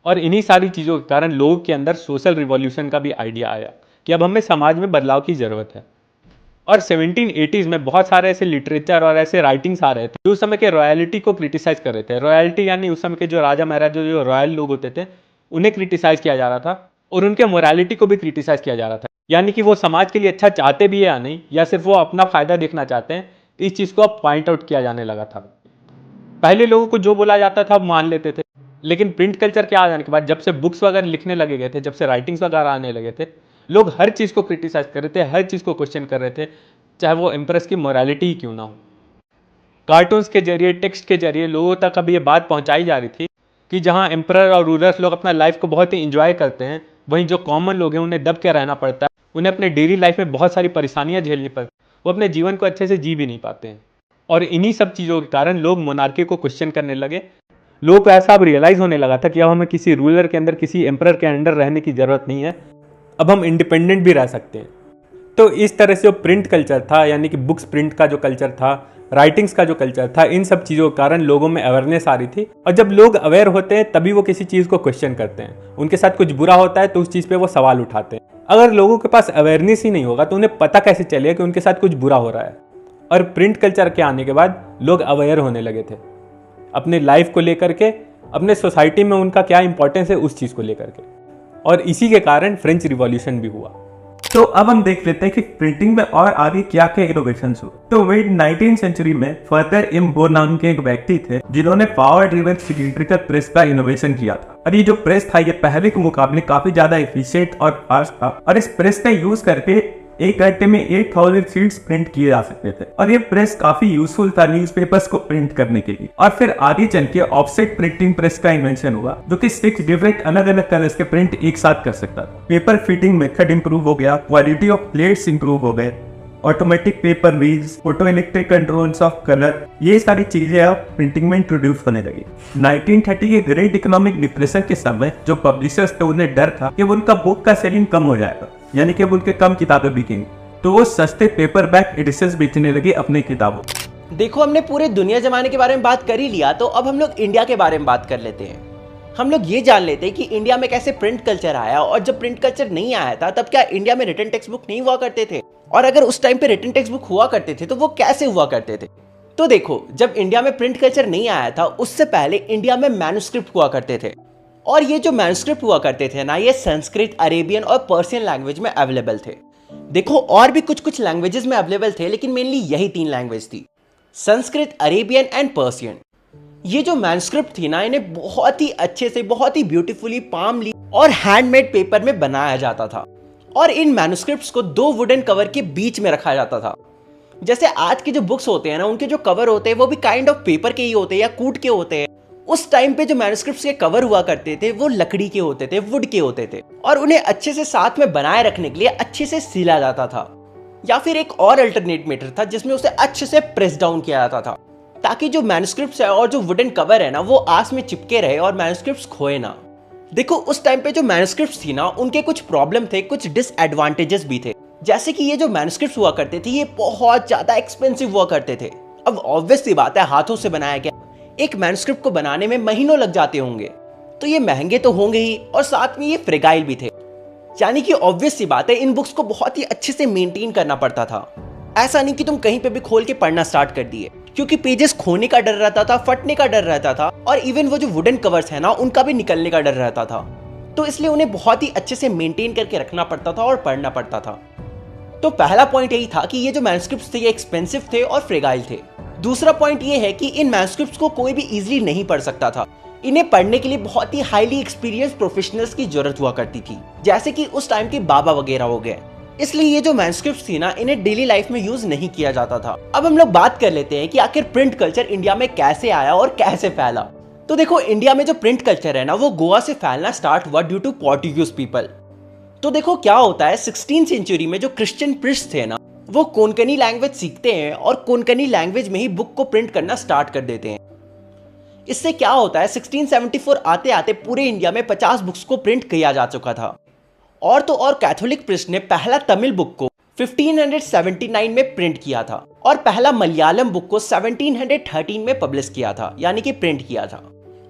और इन्हीं सारी चीज़ों के कारण लोगों के अंदर सोशल रिवॉल्यूशन का भी आइडिया आया कि अब हमें समाज में बदलाव की ज़रूरत है। और 1780s में बहुत सारे ऐसे लिटरेचर और ऐसे राइटिंग्स आ रहे थे जो उस समय के रॉयल्टी को क्रिटिसाइज कर रहे थे। रॉयल्टी यानी उस समय के जो राजा महाराजा, जो रॉयल लोग होते थे, उन्हें क्रिटिसाइज किया जा रहा था और उनके मोरालिटी को भी क्रिटिसाइज किया जा रहा था। यानी कि वो समाज के लिए अच्छा चाहते भी है या नहीं, या सिर्फ वो अपना फायदा देखना चाहते हैं, इस चीज़ को अब पॉइंट आउट किया जाने लगा था। पहले लोगों को जो बोला जाता था मान लेते थे, लेकिन प्रिंट कल्चर के आ जाने के बाद, जब से बुक्स वगैरह लिखने लगे गए थे, जब से राइटिंग्स वगैरह आने लगे थे, लोग हर चीज़ को क्रिटिसाइज कर रहे थे, हर चीज़ को क्वेश्चन कर रहे थे, चाहे वो एम्प्रेस की मोरालिटी ही क्यों ना हो। कार्टून्स के जरिए, टेक्स्ट के जरिए लोगों तक अब ये बात पहुंचाई जा रही थी कि जहां एम्परर और रूलर्स लोग अपना लाइफ को बहुत ही इंजॉय करते हैं, वहीं जो कॉमन लोग हैं उन्हें दब के रहना पड़ता है, उन्हें अपने डेली लाइफ में बहुत सारी परेशानियां झेलनी पड़ती, वो अपने जीवन को अच्छे से जी भी नहीं पाते हैं। और इन्हीं सब चीज़ों के कारण लोग मोनार्की को क्वेश्चन करने लगे। लोगों को ऐसा अब रियलाइज होने लगा था कि अब हमें किसी रूलर के अंदर, किसी एम्परर के अंडर रहने की जरूरत नहीं है, अब हम इंडिपेंडेंट भी रह सकते हैं। तो इस तरह से जो प्रिंट कल्चर था, यानी कि बुक्स प्रिंट का जो कल्चर था, राइटिंग्स का जो कल्चर था, इन सब चीज़ों के कारण लोगों में अवेयरनेस आ रही थी। और जब लोग अवेयर होते हैं तभी वो किसी चीज़ को क्वेश्चन करते हैं, उनके साथ कुछ बुरा होता है तो उस चीज़ पे वो सवाल उठाते हैं। अगर लोगों के पास अवेयरनेस ही नहीं होगा तो उन्हें पता कैसे चलेगा कि उनके साथ कुछ बुरा हो रहा है। और प्रिंट कल्चर के आने के बाद लोग अवेयर होने लगे थे अपने लाइफ को लेकर के, अपने सोसाइटी में उनका क्या इंपॉर्टेंस है उस चीज़ को लेकर के, और इसी के कारण फ्रेंच रिवॉल्यूशन भी हुआ। तो अब हम देख लेते हैं कि प्रिंटिंग में और आगे क्या क्या इनोवेशंस हुए। तो मिड 19th सेंचुरी में फर्दर इम्बो नाम के एक व्यक्ति थे जिन्होंने पावर ड्रिवन सिलिंड्रिकल प्रेस का इनोवेशन किया था। और ये जो प्रेस था ये पहले के मुकाबले काफी ज्यादा एफिशिएंट और फास्ट था, और इस प्रेस का यूज करके एक घंटे में 8000 शीट्स प्रिंट किए जा सकते थे और ये प्रेस काफी यूजफुल था न्यूज़पेपर्स को प्रिंट करने के लिए। और फिर आगे चल के ऑफसेट प्रिंटिंग प्रेस का इन्वेंशन हुआ जो कि 6 डिफरेंट अलग अलग कलर्स के प्रिंट एक साथ कर सकता था। पेपर फिटिंग मेथड इंप्रूव हो गया, क्वालिटी ऑफ प्लेट्स इंप्रूव हो गए, automatic paper wheels, photo electric controls of colour, ये सारी चीजें अब प्रिंटिंग में इंट्रोड्यूस होने लगी। 1930 के ग्रेट इकोनॉमिक डिप्रेशन के समय जो पब्लिशर्स थे उन्हें डर था कि उनका बुक का सेलिंग कम हो जाएगा, यानी कि उनके कम किताबें बिकेंगी, तो वो सस्ते पेपर बैक एडिशंस बेचने लगे अपनी किताबों। देखो, हमने पूरे दुनिया जमाने के बारे में बात कर ही लिया, तो अब हम लोग इंडिया के बारे में बात कर लेते हैं। हम लोग ये जान लेते हैं कि इंडिया में कैसे प्रिंट कल्चर आया, और जब प्रिंट कल्चर नहीं आया था तब क्या इंडिया में रिटन टेक्स्ट बुक नहीं हुआ करते थे, और अगर उस टाइम पे रिटन टेक्स्ट बुक हुआ करते थे तो वो कैसे हुआ करते थे। तो देखो, जब इंडिया में प्रिंट कल्चर नहीं आया था उससे पहले इंडिया में मैन्युस्क्रिप्ट हुआ करते थे, और ये जो मैन्युस्क्रिप्ट हुआ करते थे ना, ये संस्कृत, अरेबियन और पर्शियन लैंग्वेज में अवेलेबल थे। देखो, और भी कुछ कुछ लैंग्वेजेस में अवेलेबल थे, लेकिन मेनली यही 3 लैंग्वेज थी, संस्कृत, अरेबियन एंड पर्शियन। ये जो मैन्युस्क्रिप्ट थी ना, इन्हें बहुत ही अच्छे से, बहुत ही ब्यूटीफुली पामली और हैंडमेड पेपर में बनाया जाता था, और इन मैन्युस्क्रिप्ट्स को 2 वुडन कवर के बीच में रखा जाता था। जैसे आज के जो बुक्स होते हैं ना, उनके जो कवर होते हैं वो भी काइंड ऑफ पेपर के ही होते हैं या कूट के होते हैं। उस टाइम पे जो मैन्युस्क्रिप्ट्स के कवर हुआ करते थे वो लकड़ी के होते थे, वुड के होते थे, और उन्हें अच्छे से साथ में बनाए रखने के लिए अच्छे से सिला जाता था, या फिर एक और अल्टरनेट मेथड था जिसमें उसे अच्छे से प्रेस डाउन किया जाता था, ताकि जो मैन्युस्क्रिप्ट्स है और जो वुडन कवर है ना, वो आस में चिपके रहे और मैन्युस्क्रिप्ट्स खोए ना। देखो, उस टाइम पे जो मैन्युस्क्रिप्ट्स थी ना, उनके कुछ प्रॉब्लम थे, कुछ डिसएडवांटेजेस भी थे। जैसे कि ये जो मैन्युस्क्रिप्ट्स हुआ करते थे ये बहुत ज्यादा एक्सपेंसिव हुआ करते थे। अब ऑब्वियस सी बात है, हाथों से बनाया गया एक मैन्युस्क्रिप्ट को बनाने में महीनों लग जाते होंगे, तो ये महंगे तो होंगे ही, और साथ में ये फ्रेगाइल भी थे। यानी कि ऑब्वियस सी बात है, इन बुक्स को बहुत ही अच्छे से मेंटेन करना पड़ता था। ऐसा नहीं कि तुम कहीं पे भी खोल के पढ़ना स्टार्ट कर दिए, क्योंकि पेजेस खोने का डर रहता था, फटने का डर रहता था, और इवन वो जो वुडन कवर्स है ना, उनका भी निकलने का डर रहता था। तो इसलिए उन्हें बहुत ही अच्छे से मेंटेन करके रखना पड़ता था और पढ़ना पड़ता था। तो पहला पॉइंट यही था कि ये जो मैन्युस्क्रिप्ट्स थे ये एक्सपेंसिव थे और फ्रेगाइल थे। दूसरा पॉइंट ये है कि इन मैन्युस्क्रिप्ट्स को कोई भी इजीली नहीं पढ़ सकता था। इन्हें पढ़ने के लिए बहुत ही हाईली एक्सपीरियंस प्रोफेशनल्स की जरूरत हुआ करती थी, जैसे कि उस टाइम के बाबा वगैरह हो गए। इसलिए ये जो मैन्युस्क्रिप्ट्स थी ना, इन्हें डेली लाइफ में यूज नहीं किया जाता था। अब हम लोग बात कर लेते हैं कि आखिर प्रिंट कल्चर इंडिया में कैसे आया और कैसे फैला। तो देखो, इंडिया में जो प्रिंट कल्चर है ना, वो गोवा से फैलना स्टार्ट हुआ ड्यू टू पोर्टुगीज पीपल। तो देखो क्या होता है, 16th सेंचुरी में जो क्रिश्चियन प्रिस्ट थे ना, वो कोंकणी लैंग्वेज सीखते हैं और कोंकणी लैंग्वेज में ही बुक को प्रिंट करना स्टार्ट कर देते हैं। इससे क्या होता है, 1674 आते आते पूरे इंडिया में 50 बुक्स को प्रिंट किया जा चुका था। और तो और कैथोलिक प्रिस्ट ने पहला तमिल बुक को 1579 में प्रिंट किया था, और पहला मलयालम बुक को 1713 में पब्लिश किया था, यानी कि प्रिंट किया था।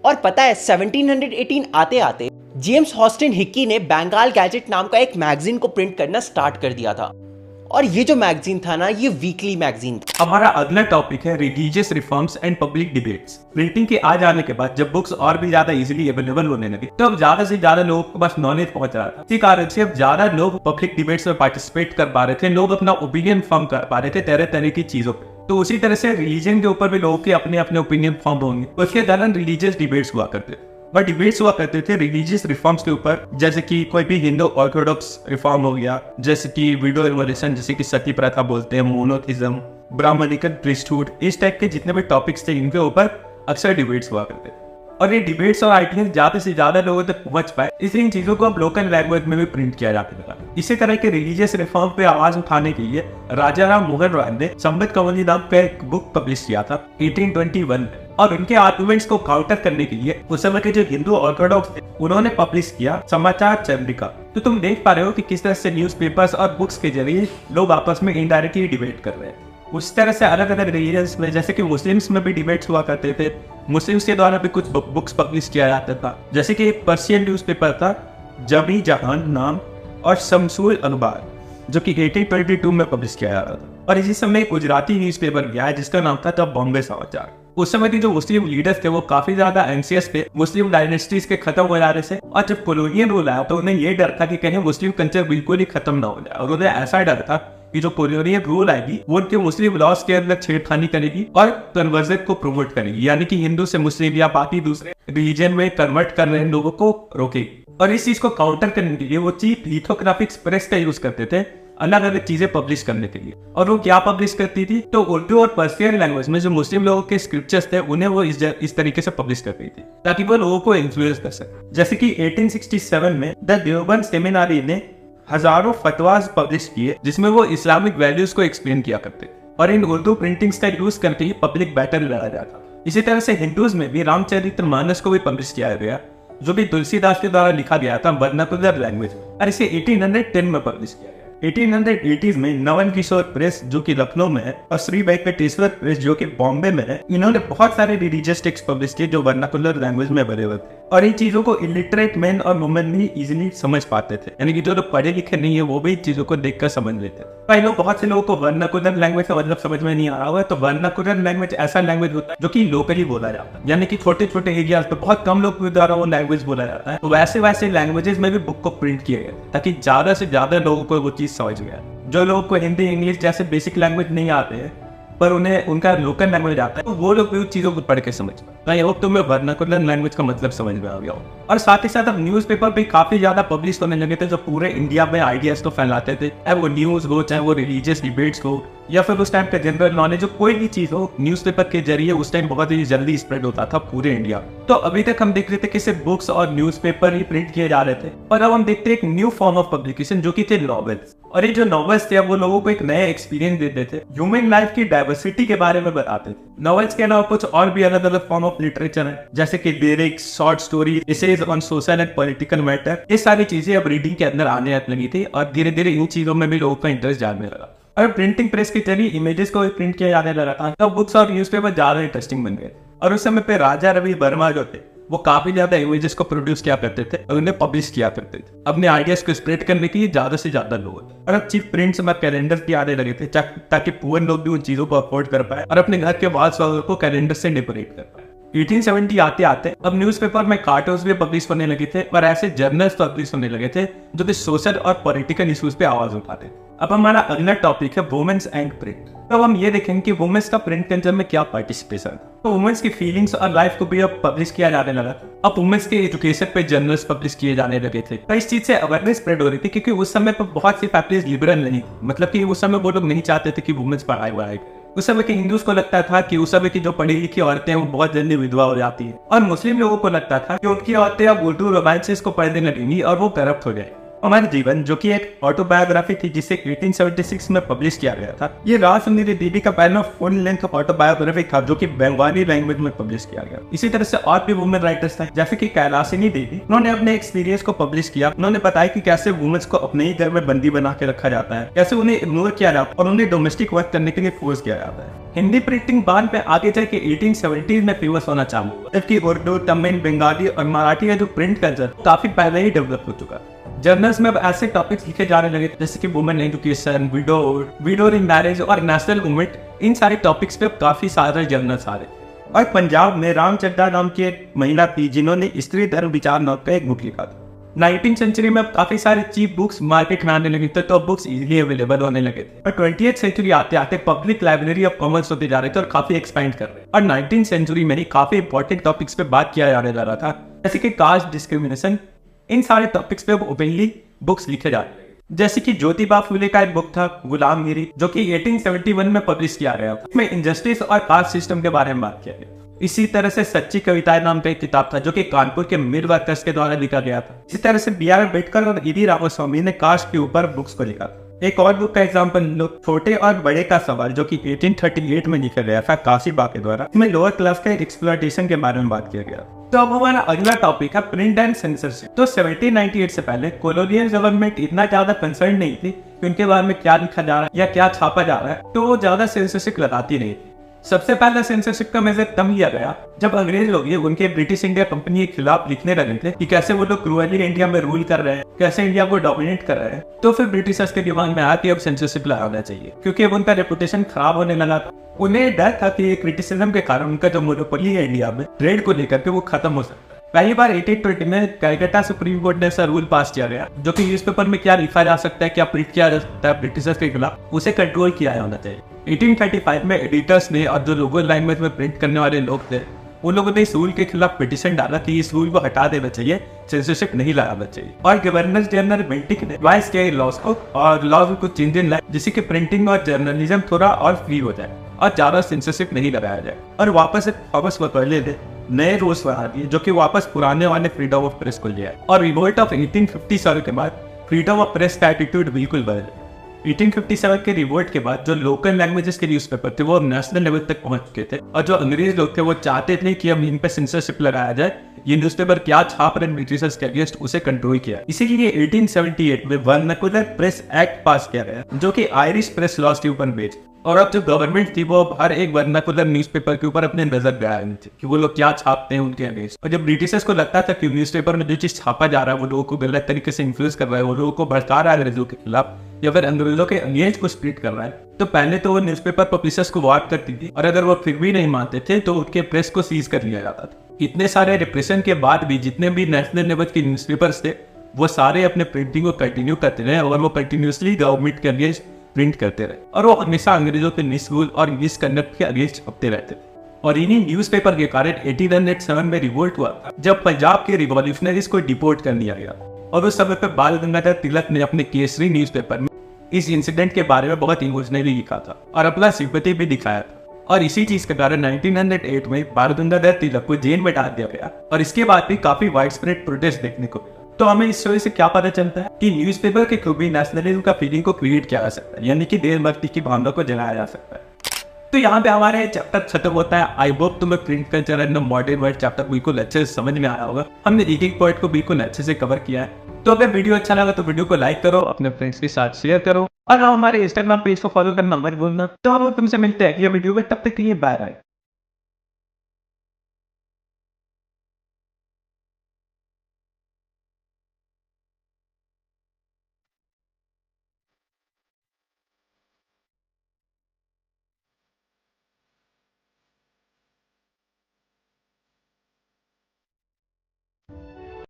और पता है, 1718 आते आते जेम्स हॉस्टन हिक्की ने बंगाल गैजेट नाम का एक मैगजीन को प्रिंट करना स्टार्ट कर दिया था, और ये जो मैगजीन था ना, ये वीकली मैगजीन था। हमारा अगला टॉपिक है religious reforms and public debates. Printing के आ जाने के बाद जब बुक्स और भी ज्यादा इजीली अवेलेबल होने लगी, तो अब ज्यादा से ज्यादा लोगों के पास नॉलेज पहुंच रहा था। इसी कारण से अब ज्यादा लोग पब्लिक डिबेट्स में पार्टिसिपेट कर पा रहे थे, लोग अपना ओपिनियन फॉर्म कर पा रहे थे तरह तरह की चीजों पे। तो उसी तरह से रिलीजन के ऊपर भी लोगों के अपने अपने ओपिनियन फॉर्म होंगे। उसके दौरान रिलीजियस डिबेट्स हुआ करते वह डिबेट्स हुआ करते थे रिलीजियस रिफॉर्म्स के ऊपर, जैसे कि कोई भी हिंदू ऑर्थोडॉक्स रिफॉर्म हो गया, जैसे कि विडो रिवोल्यूशन, जैसे कि सती प्रथा बोलते हैं, मोनोथिज्म, ब्राह्मणिकल प्रीस्टहुड, इस टाइप के जितने भी टॉपिक्स थे इनके ऊपर अक्सर डिबेट्स हुआ करते थे। और ये डिबेट्स और आइडियाज ज्यादा से ज्यादा लोगों तक पहुंच पाए, इसलिए इन चीजों को अब लोकल लैंग्वेज में भी प्रिंट किया जाता था। इसी तरह के रिलीजियस रिफॉर्म पे आवाज उठाने के लिए राजा राम मोहन रॉय ने संबित कवनी नाम का एक बुक पब्लिश किया था 1821 में, और उनके आर्गुमेंट्स को काउंटर करने के लिए उस समय के जो हिंदू ऑर्थोडॉक्स थे उन्होंने पब्लिश किया समाचार चंद्रिका। तो तुम देख पा रहे हो कि किस तरह से न्यूज़पेपर्स और बुक्स के जरिए लोग आपस में इनडायरेक्टली डिबेट कर रहे हैं। उस तरह से अलग अलग रिलीजन्स में, जैसे कि मुस्लिम्स में भी डिबेट्स हुआ करते थे, मुस्लिम्स के द्वारा भी कुछ बुक्स पब्लिश किया जाता था, जैसे कि एक पर्शियन न्यूज़पेपर था जमी जहान नाम और शमसूल अखबार, जो कि 1822 में पब्लिश किया जा रहा था। और इसी समय एक गुजराती न्यूज़पेपर गया है जिसका नाम था द बॉम्बे समाचार। उस समय के जो मुस्लिम लीडर्स थे वो काफी ज्यादा एंशियस थे मुस्लिम डायनेस्टीज के खत्म हो जाने से, और जब कॉलोनियल रूल आया तो उन्हें ये डर था कि कहीं मुस्लिम कल्चर बिल्कुल ही खत्म ना हो जाए, और उन्हें ऐसा डर था कि जो कॉलोनियल रूल आएगी वो उनके मुस्लिम लॉज के अंदर छेड़खानी करेगी और कन्वर्जन को प्रमोट करेगी, यानी कि हिंदू से मुस्लिम या बाकी दूसरे रिलीजन में कन्वर्ट कर रहे लोगों को रोकेगी। और इस चीज को काउंटर करने के लिए वो चीप लिथोग्राफिक प्रेस का यूज करते थे, अलग अलग चीजें पब्लिश करने के लिए। और वो क्या पब्लिश करती थी, तो उर्दू और पर्शियन लैंग्वेज में जो मुस्लिम लोगों के स्क्रिप्चर्स थे उन्हें वो इस तरीके से पब्लिश कर रही थी ताकि वो लोगों को इन्फ्लुएंस कर सके। जैसे कि 1867 में द देवबंद सेमिनारी ने हजारों फतवाज पब्लिश किए जिसमें वो इस्लामिक वैल्यूज को एक्सप्लेन किया करते और इन उर्दू प्रिंटिंग्स का यूज करके ही पब्लिक बैटल लड़ा जाता। इसी तरह से हिंदूज में भी रामचरितमानस को भी पब्लिश किया गया जो भी तुलसीदास के द्वारा लिखा गया था वर्नाकुलर लैंग्वेज में, और इसे 1810 में पब्लिश किया गया। 1880s में नवन किशोर प्रेस जो कि लखनऊ में है और श्री वेंकटेश्वर प्रेस जो कि बॉम्बे में है, इन्होंने बहुत सारे रिलीजियस टेक्स्ट पब्लिश किए जो वर्नाकुलर लैंग्वेज में बने हुए थे और इन चीजों को इलिटरेट मैन और वुमेन भी इजीली समझ पाते थे, यानी कि जो लोग पढ़े लिखे नहीं है वो भी चीजों को देखकर समझ लेते थे। भाई लोग बहुत से लोगों को वर्नाकुलर लैंग्वेज का मतलब समझ में नहीं आ रहा हुआ है, तो वर्नाकुलर लैंग्वेज ऐसा लैंग्वेज होता है जो कि लोकली बोला जाता है, यानी कि छोटे छोटे एरियाज पे बहुत कम लोग के द्वारा वो लैंग्वेज बोला जाता है। तो वैसे लैंग्वेजेस में भी बुक को प्रिंट किया गया ताकि ज्यादा से ज्यादा लोगों को वो चीज समझ गया। जो लोगों को हिंदी इंग्लिश जैसे बेसिक लैंग्वेज नहीं आते हैं पर उन्हें उनका लोकल लैंग्वेज आता है, तो वो लोग भी उस चीजों को पढ़ के समझ पाए। आई होप तुम्हें वर्नाकुलर लैंग्वेज का मतलब समझ में आ गया हो। और साथ ही साथ अब न्यूज़पेपर भी काफी ज्यादा पब्लिश होने लगे थे जो पूरे इंडिया में आइडियाज को फैलाते थे, चाहे वो न्यूज हो, चाहे वो रिलीजियस डिबेट्स हो, या फिर उस टाइम का जनरल नॉलेज हो, कोई भी चीज हो, न्यूज़पेपर के जरिए उस टाइम बहुत ही जल्दी स्प्रेड होता था पूरे इंडिया। तो अभी तक हम देख रहे थे कि सिर्फ बुक्स और न्यूज़पेपर ही प्रिंट किए जा रहे थे, और अब हम देखते हैं एक न्यू फॉर्म ऑफ पब्लिकेशन जो कि थे नॉवेल्स। और ये जो नॉवेल्स थे वो लोगों को एक नया एक्सपीरियंस देते थे, ह्यूमन लाइफ की डाइवर्सिटी के बारे में बताते थे। नॉवेल्स के अलावा कुछ और भी अलग अलग फॉर्म ऑफ लिटरेचर है जैसे कि lyrics, short story, essays on social and political matter. ये सारी चीजें अब रीडिंग के अंदर आने लगी थी और धीरे धीरे इन चीजों में भी लोगों का इंटरेस्ट जाने लगा। और प्रिंटिंग प्रेस के जरिए इमेजेस को प्रिंट किया जाने लगा था, तब बुक्स और न्यूज़पेपर ज्यादा इंटरेस्टिंग बन गए। और उस समय पे राजा रवि वर्मा जो थे वो काफी ज्यादा इमेजेस को प्रोड्यूस किया करते थे और उन्हें पब्लिश किया करते थे अपने आइडियाज को स्प्रेड करने के लिए ज्यादा से ज्यादा लोग। और अब चीफ प्रिंट्स में कैलेंडर भी आने लगे थे ताकि पुअर लोग भी उन चीजों को अफोर्ड कर पाए और अपने घर के वॉल्स को कैलेंडर से डेकोरेट कर पाए। 1870 आते आते अब न्यूज़पेपर में कार्टून्स भी पब्लिश होने लगे थे और ऐसे जर्नल्स पब्लिश होने लगे थे जो कि सोशल और पॉलिटिकल इश्यूज पे आवाज उठाते। अब हमारा अगला टॉपिक है वुमेन्स एंड प्रिंट। तो हम ये देखेंगे कि वुमेन्स का प्रिंट कल्चर में क्या पार्टिसिपेशन है। तो वुमेन्स की फीलिंग्स और लाइफ को भी अब पब्लिश किया जाने लगा। अब वुमेन्स के एजुकेशन पे जर्नल्स पब्लिश किए जाने लगे थे, तो इस चीज से अवेयरनेस स्प्रेड हो रही थी क्योंकि उस समय पर बहुत सी फैमिलीज लिबरल नहीं, मतलब कि उस समय वो लोग नहीं चाहते थे कि वुमेन्स पढ़ाई वढ़ाई। उस समय के हिंदूज को लगता था कि उस समय की जो पढ़ी लिखी औरतें हैं वो बहुत जल्दी विधवा हो जाती है, और मुस्लिम लोगों को लगता था कि उनकी औरतें अब उर्दू रोमांसेस को पढ़ने लगेंगी और वो करप्ट हो जाए। हमारे जीवन जो कि एक ऑटोबायोग्राफी थी जिसे 1876 में पब्लिश किया गया था, ये राजसुंदरी देवी का पहला फुल लेंथ ऑटोबायोग्राफी था जो कि बंगाली लैंग्वेज में पब्लिश किया गया। इसी तरह से और भी वुमेन राइटर्स थे जैसे कि कैलासिनी देवी, उन्होंने अपने एक्सपीरियंस को पब्लिश किया। उन्होंने बताया कि कैसे वुमेन्स को अपने ही घर में बंदी बना के रखा जाता है, कैसे उन्हें इग्नोर किया जाता है और उन्हें डोमेस्टिक वर्क करने के लिए फोर्स किया जाता है। हिंदी प्रिंटिंग बाद में आगे चल के 1870s में फेमस होना चालू हुआ, जबकि उर्दू, तमिल, बंगाली और मराठी का जो प्रिंट कल्चर काफी पहले ही डेवलप हो चुका। जर्नल्स में अब ऐसे टॉपिक्स लिखे जाने लगे जैसे कि women education, window in marriage और नेशनल मूवमेंट। इन सारे टॉपिक्स पे काफी सारे जर्नल्स आ रहे थे। और पंजाब में रामचंद्रा नाम की एक महिला थी जिन्होंने स्त्री धर्म विचार नाम का एक बुक लिखा था। 19th सेंचुरी में काफी सारे चीप बुक्स मार्केट में आने लगे थे, तो बुक्स इजीली अवेलेबल होने लगे थे। और 20th सेंचुरी आते आते पब्लिक लाइब्रेरी ऑफ कॉमर्स होते जा रहे थे और काफी एक्सपेंड कर रहे। और 19th सेंचुरी में ही काफी इंपॉर्टेंट टॉपिक्स पे बात किया जाने लगा था जैसे कि कास्ट डिस्क्रिमिनेशन। इन सारे टॉपिक्स पे ओपनली बुक्स लिखे जा रहे हैं, जैसे कि ज्योतिबा फुले का एक बुक था गुलामगिरी जो कि 1871 में पब्लिश किया गया। इसमें इंजस्टिस और कास्ट सिस्टम के बारे में बात किया गया। इसी तरह से सच्ची कविताएं नाम का एक किताब था जो कि कानपुर के मिड वर्कर्स के द्वारा लिखा गया था। इसी तरह से बी आर अम्बेडकर और ईडी रामास्वामी ने कास्ट के ऊपर बुक्स को लिखा था। एक और बुक का एग्जाम्पल लो, छोटे और बड़े का सवाल जो कि 1838 में लिखा गया था काशीबा के द्वारा। इसमें लोअर क्लास का एक्सप्लॉयटेशन के बारे में बात किया गया। तो अब हमारा अगला टॉपिक है प्रिंट एंड सेंसरशिप। तो 1798 से पहले कॉलोनियल गवर्नमेंट इतना ज्यादा कंसर्न नहीं थी कि उनके बारे में क्या लिखा जा रहा है या क्या छापा जा रहा है, तो वो ज्यादा सेंसरशिप लगाती नहीं थी। सबसे पहला सेंसरशिप का मेजर तब लिया गया जब अंग्रेज लोग उनके ब्रिटिश इंडिया कंपनी के खिलाफ लिखने लगे थे कि कैसे वो लोग क्रूअली इंडिया में रूल कर रहे हैं, कैसे इंडिया को डोमिनेट कर रहे हैं। तो फिर ब्रिटिशर्स के दिमाग में आया कि अब सेंसरशिप लगाना चाहिए क्योंकि अब उनका रेपुटेशन खराब होने लगा था। उन्हें डर था कि क्रिटिसिज्म के कारण उनका जो मोनोपोली है इंडिया में ट्रेड को लेकर के वो खत्म हो सकता है। पहली बार 1820 में कलकत्ता सुप्रीम कोर्ट ने ऐसा रूल पास किया गया जो कि न्यूज़पेपर में क्या लिखा जा सकता है, क्या प्रिंट किया जा सकता है ब्रिटिशर्स के खिलाफ, उसे कंट्रोल किया होना चाहिए। 1835 में एडिटर्स ने और जो लोकल लैंग्वेज में प्रिंट करने वाले लोग थे उन लोगों ने इस रूल के खिलाफ पिटीशन डाला कि इस रूल को हटा देना चाहिए, सेंसरशिप नहीं लगाना चाहिए। और गवर्नर जनरल बेंटिक ने रिवाइज किया लॉज को और लॉज को चेंज इन लाए, जिससे कि प्रिंटिंग और जर्नलिज्म थोड़ा और फ्री हो जाए और ज्यादा सेंसरशिप नहीं लगाया जाए। और वापस थॉमस मैकॉले ने नए रूल्स बना दिए जो कि वापस पुराने वाले फ्रीडम ऑफ प्रेस को ले आए। और रिवोल्ट ऑफ 1857 के बाद फ्रीडम ऑफ प्रेस का एटीट्यूड बिल्कुल बदल गया। 1857 के रिवोल्ट के बाद जो लोकल लैंग्वेजेस के न्यूज़पेपर थे वो नेशनल लेवल तक पहुंच चुके थे, और जो अंग्रेज लोग थे वो चाहते थे कि अब इन पे सेंसरशिप लगाया जाए, ये न्यूज़पेपर क्या छाप रहे ब्रिटिशर्स के अगेंस्ट उसे कंट्रोल किया। इसीलिए 1878 में वर्नाकुलर प्रेस एक्ट पास किया गया जो कि आयरिश प्रेस लॉज के ऊपर बेस्ड। और अब जो गवर्नमेंट थी वो हर एक वर्नाकुलर न्यूज़पेपर के ऊपर अपने नजर लगाए हुए थे कि वो लोग क्या छापते हैं उनके अगेंस्ट। और जब ब्रिटिशर्स को लगता था कि न्यूज़पेपर में जो चीज छापा जा रहा है वो लोगों को गलत तरीके से इन्फ्लुएंस कर रहा है, वो लोगों को भड़का रहा है अंग्रेजों के खिलाफ या फिर अंग्रेजों के अगेंस्ट को स्प्लिट कर रहा है, तो पहले तो वो न्यूज़पेपर पब्लिशर्स को वार्न करती थी, और अगर वो फिर भी नहीं मानते थे तो उनके प्रेस को सीज कर लिया जाता था। इतने सारे रिप्रेशन के बाद भी जितने भी नेशनल लेवल के न्यूज़पेपर्स थे वो सारे अपने प्रिंटिंग को कंटिन्यू करते रहे, और वो कंटिन्यूसली गवर्नमेंट के अगेंस्ट प्रिंट करते रहे, और वो हमेशा अंग्रेजों के मिसरूल और मिसकंडक्ट के अगेंस्ट छपते रहते थे। और इन्हीं न्यूज़पेपर के कारण 1807 में रिवोल्ट हुआ था जब पंजाब के रिवॉल्यूशनरीज को डिपोर्ट कर दिया गया। और उस समय पर बाल गंगाधर तिलक ने अपने केसरी न्यूज़पेपर में इस इंसिडेंट के बारे में बहुत इमोशनली लिखा था और अपना सिंपैथी भी दिखाया था। और इसी चीज के कारण 1908 में बाल गंगाधर तिलक को जेल में डाल दिया गया, और इसके बाद भी काफी वाइड स्प्रेड प्रोटेस्ट देखने को मिला। तो हमें इस स्टोरी से क्या पता चलता है कि न्यूज़पेपर के थ्रू भी नेशनलिज्म का फीलिंग को क्रिएट किया जा सकता है, यानी कि देशभक्ति की भावना को जगाया जा सकता है। तो यहाँ पे हमारे चैप्टर खत्म होता है। आई होप तुम्हें print culture and modern world chapter बिल्कुल अच्छे से समझ में आया होगा। हमने एक एक पॉइंट को बिल्कुल अच्छे से कवर किया है। तो अगर वीडियो अच्छा लगा तो वीडियो को लाइक करो, अपने फ्रेंड्स के साथ शेयर करो, और हमारे इंस्टाग्राम पेज को फॉलो करना मत भूलना। तो हम तुमसे मिलते हैं अगली वीडियो में, तब तक के लिए बाय बाय।